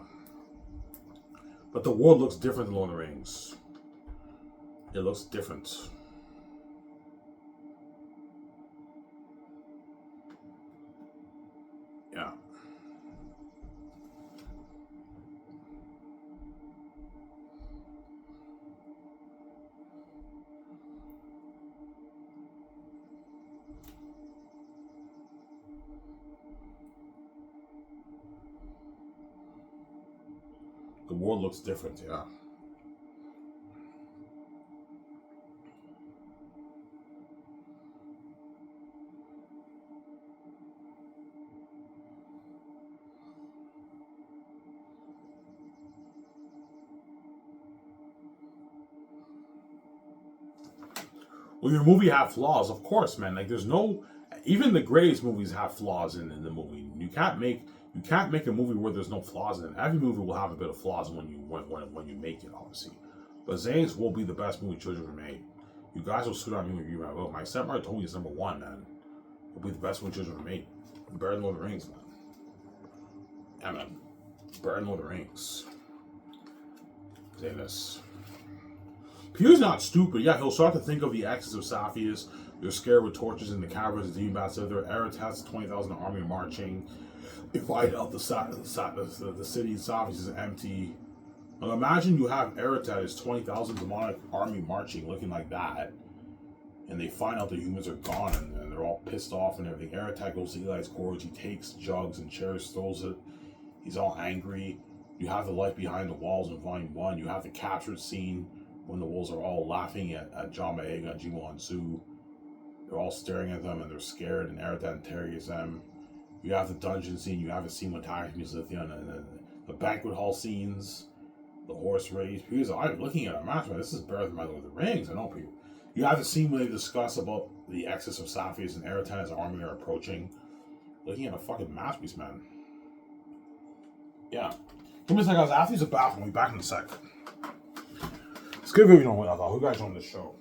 A: But the world looks different than Lord of the Rings. It looks different. Yeah. The world looks different, yeah. Will your movie have flaws? Of course, man. Like there's no, even the greatest movies have flaws in the movie. You can't make a movie where there's no flaws in it. Every movie will have a bit of flaws when you make it, obviously. But Zane's will be the best movie children ever made. You guys will sit on me and review my vote. My stepmother told me it's number one, man. It'll be the best movie children ever made. Better than Lord of the Rings, man. Yeah, man. Better than Lord of the Rings. Xanus. Pew's not stupid. Yeah, he'll start to think of the axis of Saphius. They're scared with torches in the caverns. The demon bats. There, Eretz has 20,000 army marching. They fight out the city. Saphius is empty. Now imagine you have Eretz 20,000 demonic army marching, looking like that, and they find out the humans are gone, and they're all pissed off and everything. Eretz goes to Eli's gorge. He takes jugs and chairs, throws it. He's all angry. You have the light behind the walls in Volume 1. You have the captured scene when the wolves are all laughing at John Boyega and Jimo and Sue. They're all staring at them and they're scared, and Eretz interrogates them. You have the dungeon scene. You have a scene with Tiger Musithian, and the banquet hall scenes, the horse race. Because I'm looking at a match, man. This is better than my Lord of the Rings. I know people. You have the scene where they discuss about the excess of Saphius and Eretz' army are approaching. Looking at a fucking masterpiece, man. Yeah. Give me a second, guys. After the bathroom, we'll be back in a sec. Let's give you know what I thought. Who guys on this show?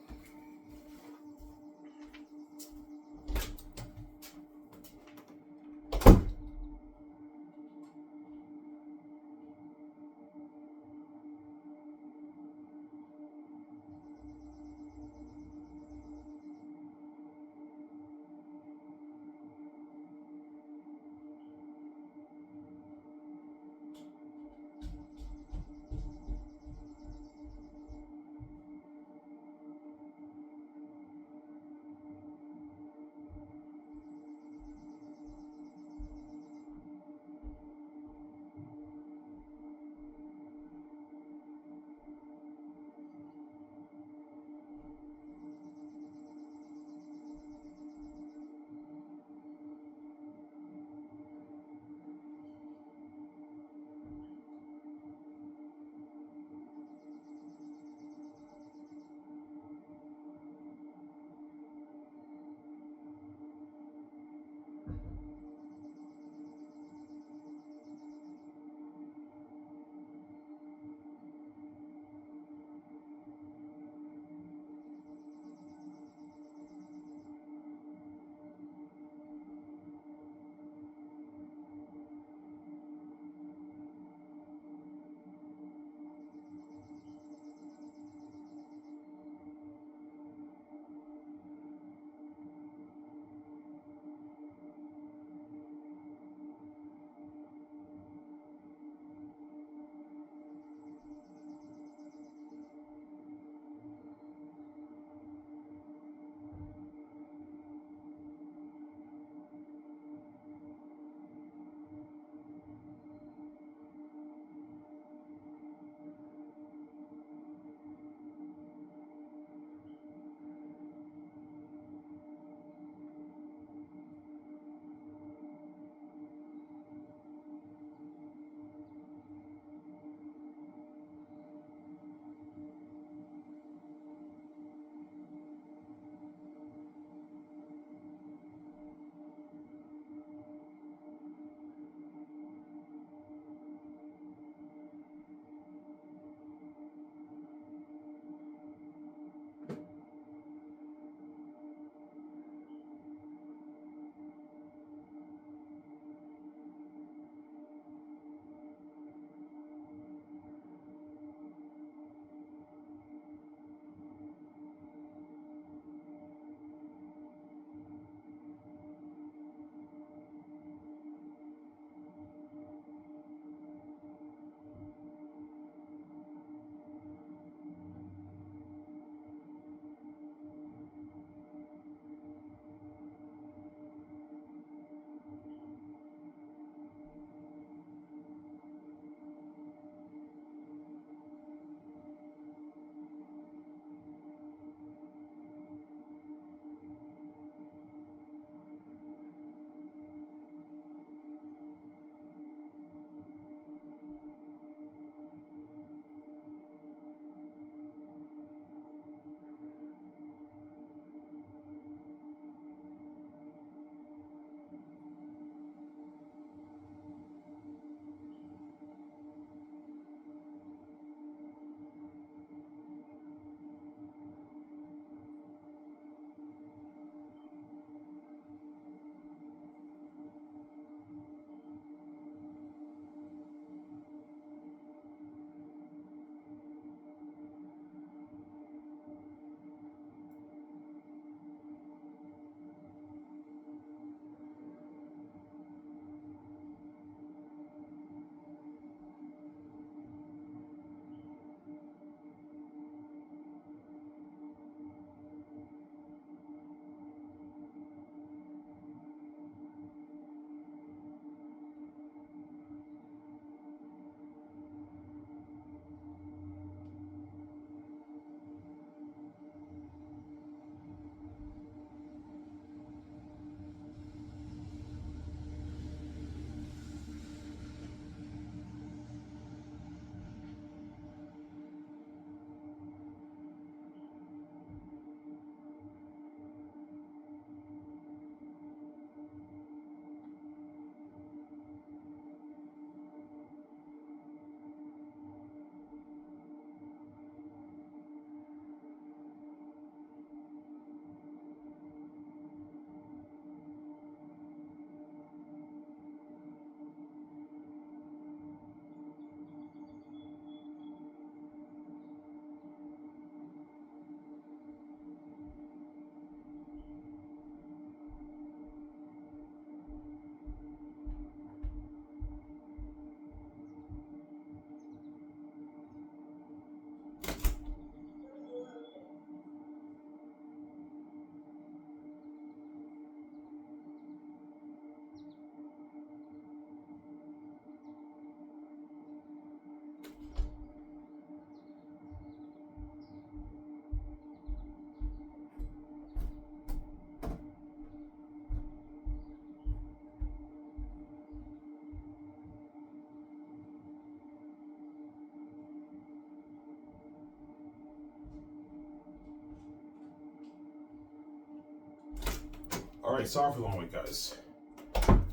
A: Alright, sorry for the long wait, guys.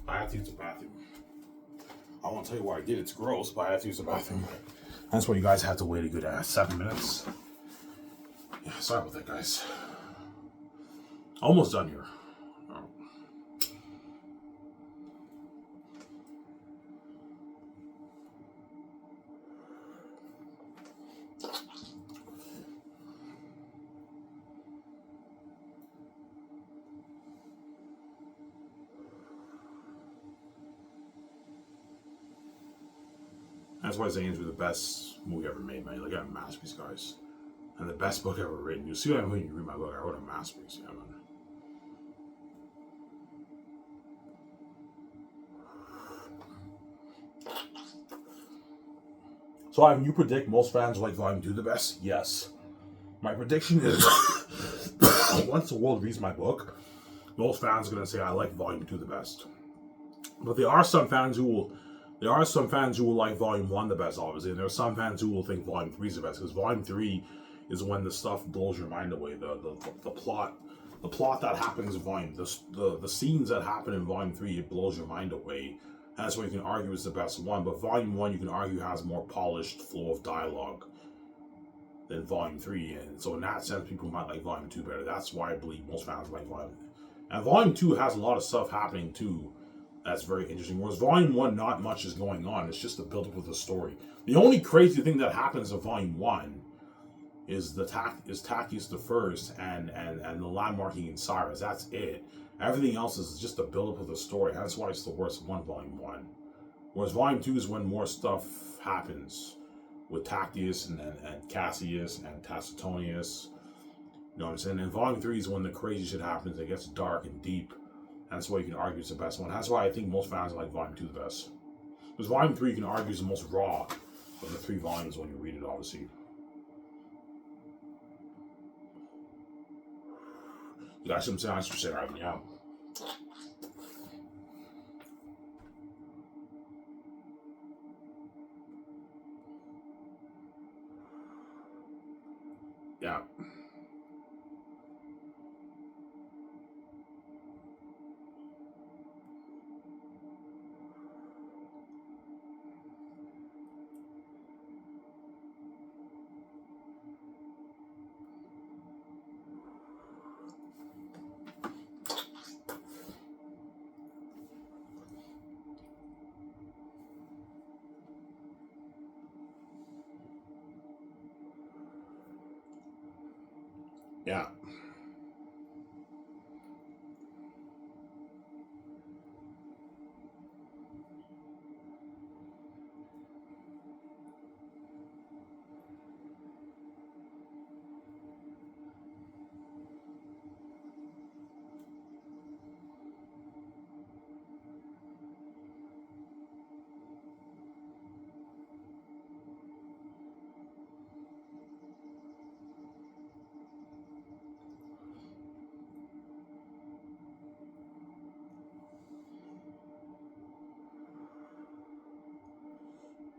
A: I have to use the bathroom. I won't tell you why I did. It's gross, but I have to use the bathroom. That's why you guys have to wait a good 7 minutes. Yeah, sorry about that, guys. Almost done here. That's why Xanus was the best movie ever made, man. Look at a masterpiece, guys. And the best book ever written. You see what I mean when you read my book. I wrote a masterpiece, yeah, man. So, Ivan, you predict most fans like Volume 2 the best? Yes. My prediction is once the world reads my book, most fans are going to say I like Volume 2 the best. But there are some fans who will like Volume 1 the best, obviously, and there are some fans who will think Volume 3 is the best, because Volume 3 is when the stuff blows your mind away. The plot that happens in Volume, the scenes that happen in Volume 3, it blows your mind away. And that's why you can argue it's the best one. But Volume 1, you can argue, has more polished flow of dialogue than Volume 3. And so in that sense, people might like Volume 2 better. That's why I believe most fans like Volume 2. And Volume 2 has a lot of stuff happening too that's very interesting. Whereas Volume 1, not much is going on. It's just the build-up of the story. The only crazy thing that happens in Volume 1 is Tachys the First and the landmarking in Cyrus. That's it. Everything else is just the build-up of the story. That's why it's the worst one, Volume 1. Whereas Volume 2 is when more stuff happens with Tachys and Cassius and Tacitonius. You know what I'm saying? And Volume 3 is when the crazy shit happens. It gets dark and deep. And that's why you can argue it's the best one. That's why I think most fans like Volume 2 the best. Because Volume 3 you can argue is the most raw of the 3 volumes when you read it, obviously. That's what I'm saying. I should say, Ivan, yeah. Yeah. Yeah.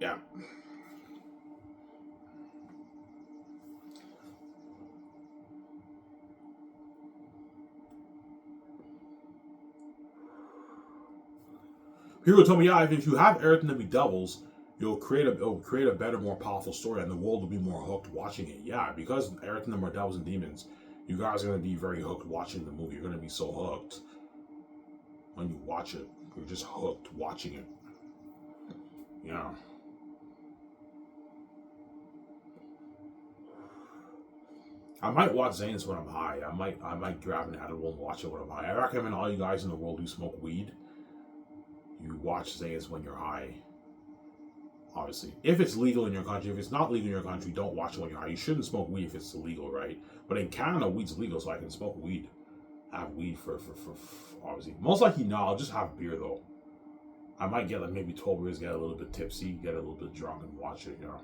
A: Yeah. People told me, yeah, if you have everything to be doubles, it'll create a better, more powerful story, and the world will be more hooked watching it. Yeah, because everything them are devils and demons, you guys are gonna be very hooked watching the movie. You're gonna be so hooked when you watch it. You're just hooked watching it. Yeah. I might watch Xanus when I'm high. I might grab an edible and watch it when I'm high. I recommend all you guys in the world who smoke weed, you watch Xanus when you're high. Obviously, if it's legal in your country. If it's not legal in your country, don't watch it when you're high. You shouldn't smoke weed if it's illegal, right? But in Canada, weed's legal, so I can smoke weed. Have weed for obviously. Most likely, no. I'll just have beer though. I might get like maybe 12 beers, get a little bit tipsy, get a little bit drunk, and watch it. You know.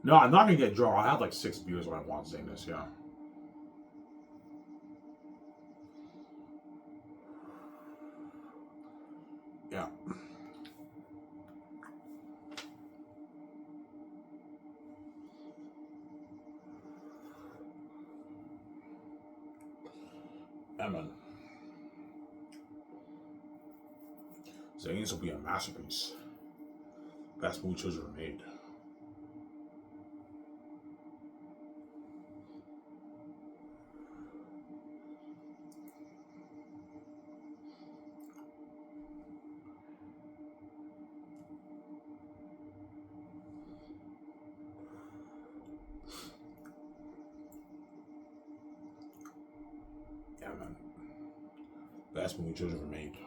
A: No, I'm not gonna get drunk. I have like 6 beers when I want Xanus. Yeah. Yeah. Yeah, man. Xanus will be a masterpiece. Best movie children ever made. Yeah, man. Best movie children ever made.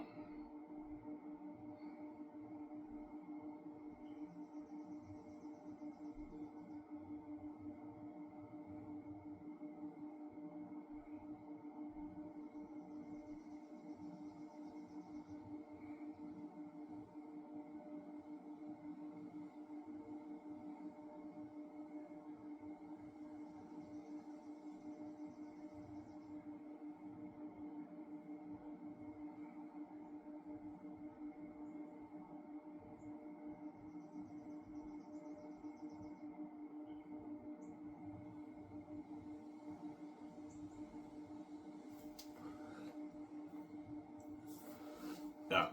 A: Yeah.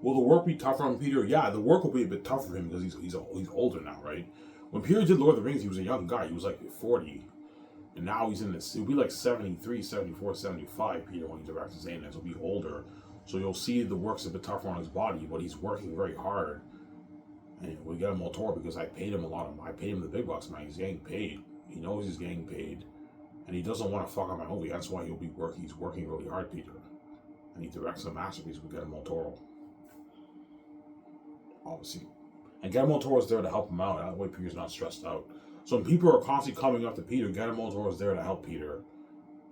A: Will the work be tougher on Peter? Yeah, the work will be a bit tougher for him because he's older now, right? When Peter did Lord of the Rings, he was a young guy. He was like 40. And now he's in this. He'll be like 73, 74, 75, Peter, when he directs Xanus. He'll be older. So you'll see the work's a bit tougher on his body, but he's working very hard. And we get him all tour because I paid him a lot. I paid him the big bucks, man. He's getting paid. He knows he's getting paid. And he doesn't want to fuck up my movie. That's why he's working really hard, Peter. And he directs a masterpiece. We get him all Toro. Obviously. And Guillermo Toro's there to help him out. That way Peter's not stressed out. So when people are constantly coming up to Peter, Guillermo Toro's there to help Peter.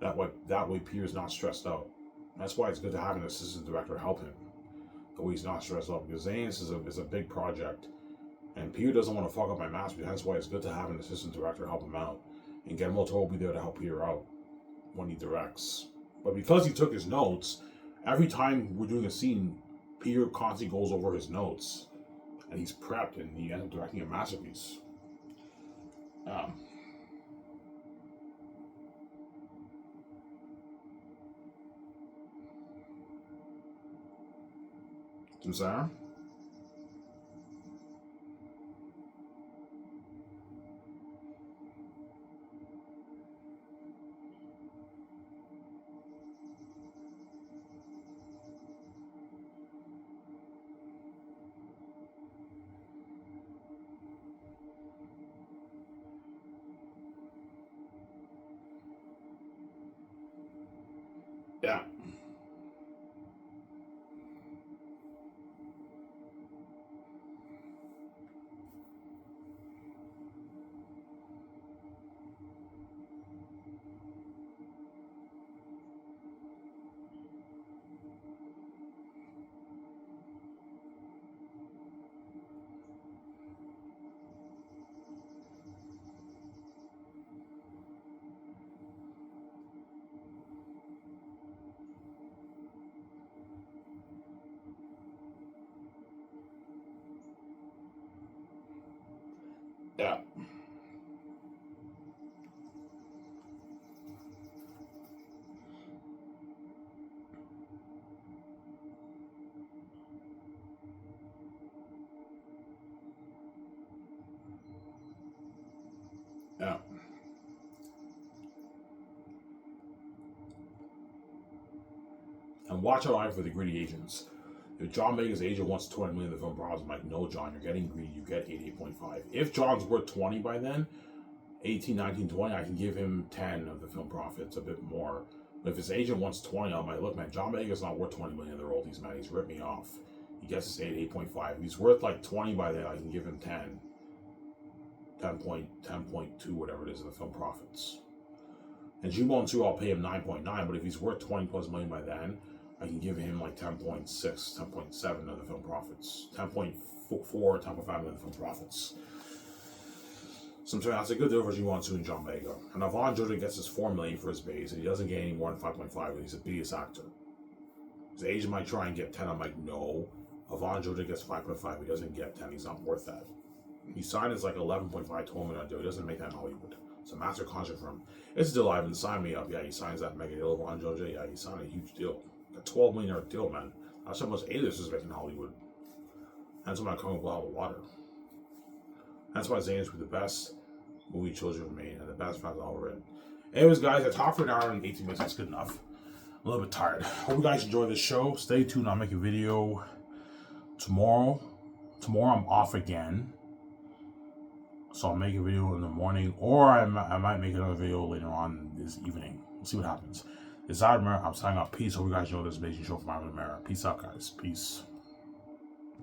A: That way Peter's not stressed out. That's why it's good to have an assistant director help him. That way he's not stressed out. Because Xanus is a big project. And Peter doesn't want to fuck up my masterpiece. That's why it's good to have an assistant director help him out. And Guillermo Toro will be there to help Peter out when he directs. But because he took his notes, every time we're doing a scene, Peter constantly goes over his notes. And he's prepped, and he ends up directing a masterpiece. Sarah? Yeah. Yeah. Yeah. And watch out for the greedy agents. If John Vega's agent wants 20 million of the film profits, I'm like, no, John, you're getting greedy. You get 88.5. If John's worth 20 by then, 18, 19, 20, I can give him 10 of the film profits, a bit more. But if his agent wants 20, I'm like, look, man, John Vega's not worth 20 million of the royalties, man. He's ripped me off. He gets us 8.5. If he's worth like 20 by then, I can give him 10. 10.2, whatever it is, of the film profits. And Jubon 2, I'll pay him 9.9, but if he's worth 20 plus million by then, I can give him like 10.6, 10.7 of the film profits. 10.4, 10.5 of the film profits. Sometimes that's a good deal for Jubon 2 and John Vega. And Avon Joda gets his 4 million for his base, and he doesn't get any more than 5.5, and he's the biggest actor. His agent might try and get 10, I'm like, no. Avon Joda gets 5.5, he doesn't get 10, he's not worth that. He signed his like 11.5, $12 million deal. He doesn't make that in Hollywood. It's a master contract for him. It's still alive and sign me up. Yeah, he signs that mega deal on JoJo. Yeah, he signed a huge deal. A $12 million deal, man. That's how much A-listers is making in Hollywood. That's why I'm coming with water. That's why Xanus was the best movie children made and the best films ever written. Anyways, guys, I talked for an hour and 18 minutes. That's good enough. I'm a little bit tired. Hope you guys enjoy this show. Stay tuned. I'll make a video tomorrow. Tomorrow I'm off again. So I'll make a video in the morning, or I might make another video later on this evening. We'll see what happens. It's Adam. I'm signing off. Peace. Hope you guys enjoy this amazing show from Adam. Peace out, guys. Peace.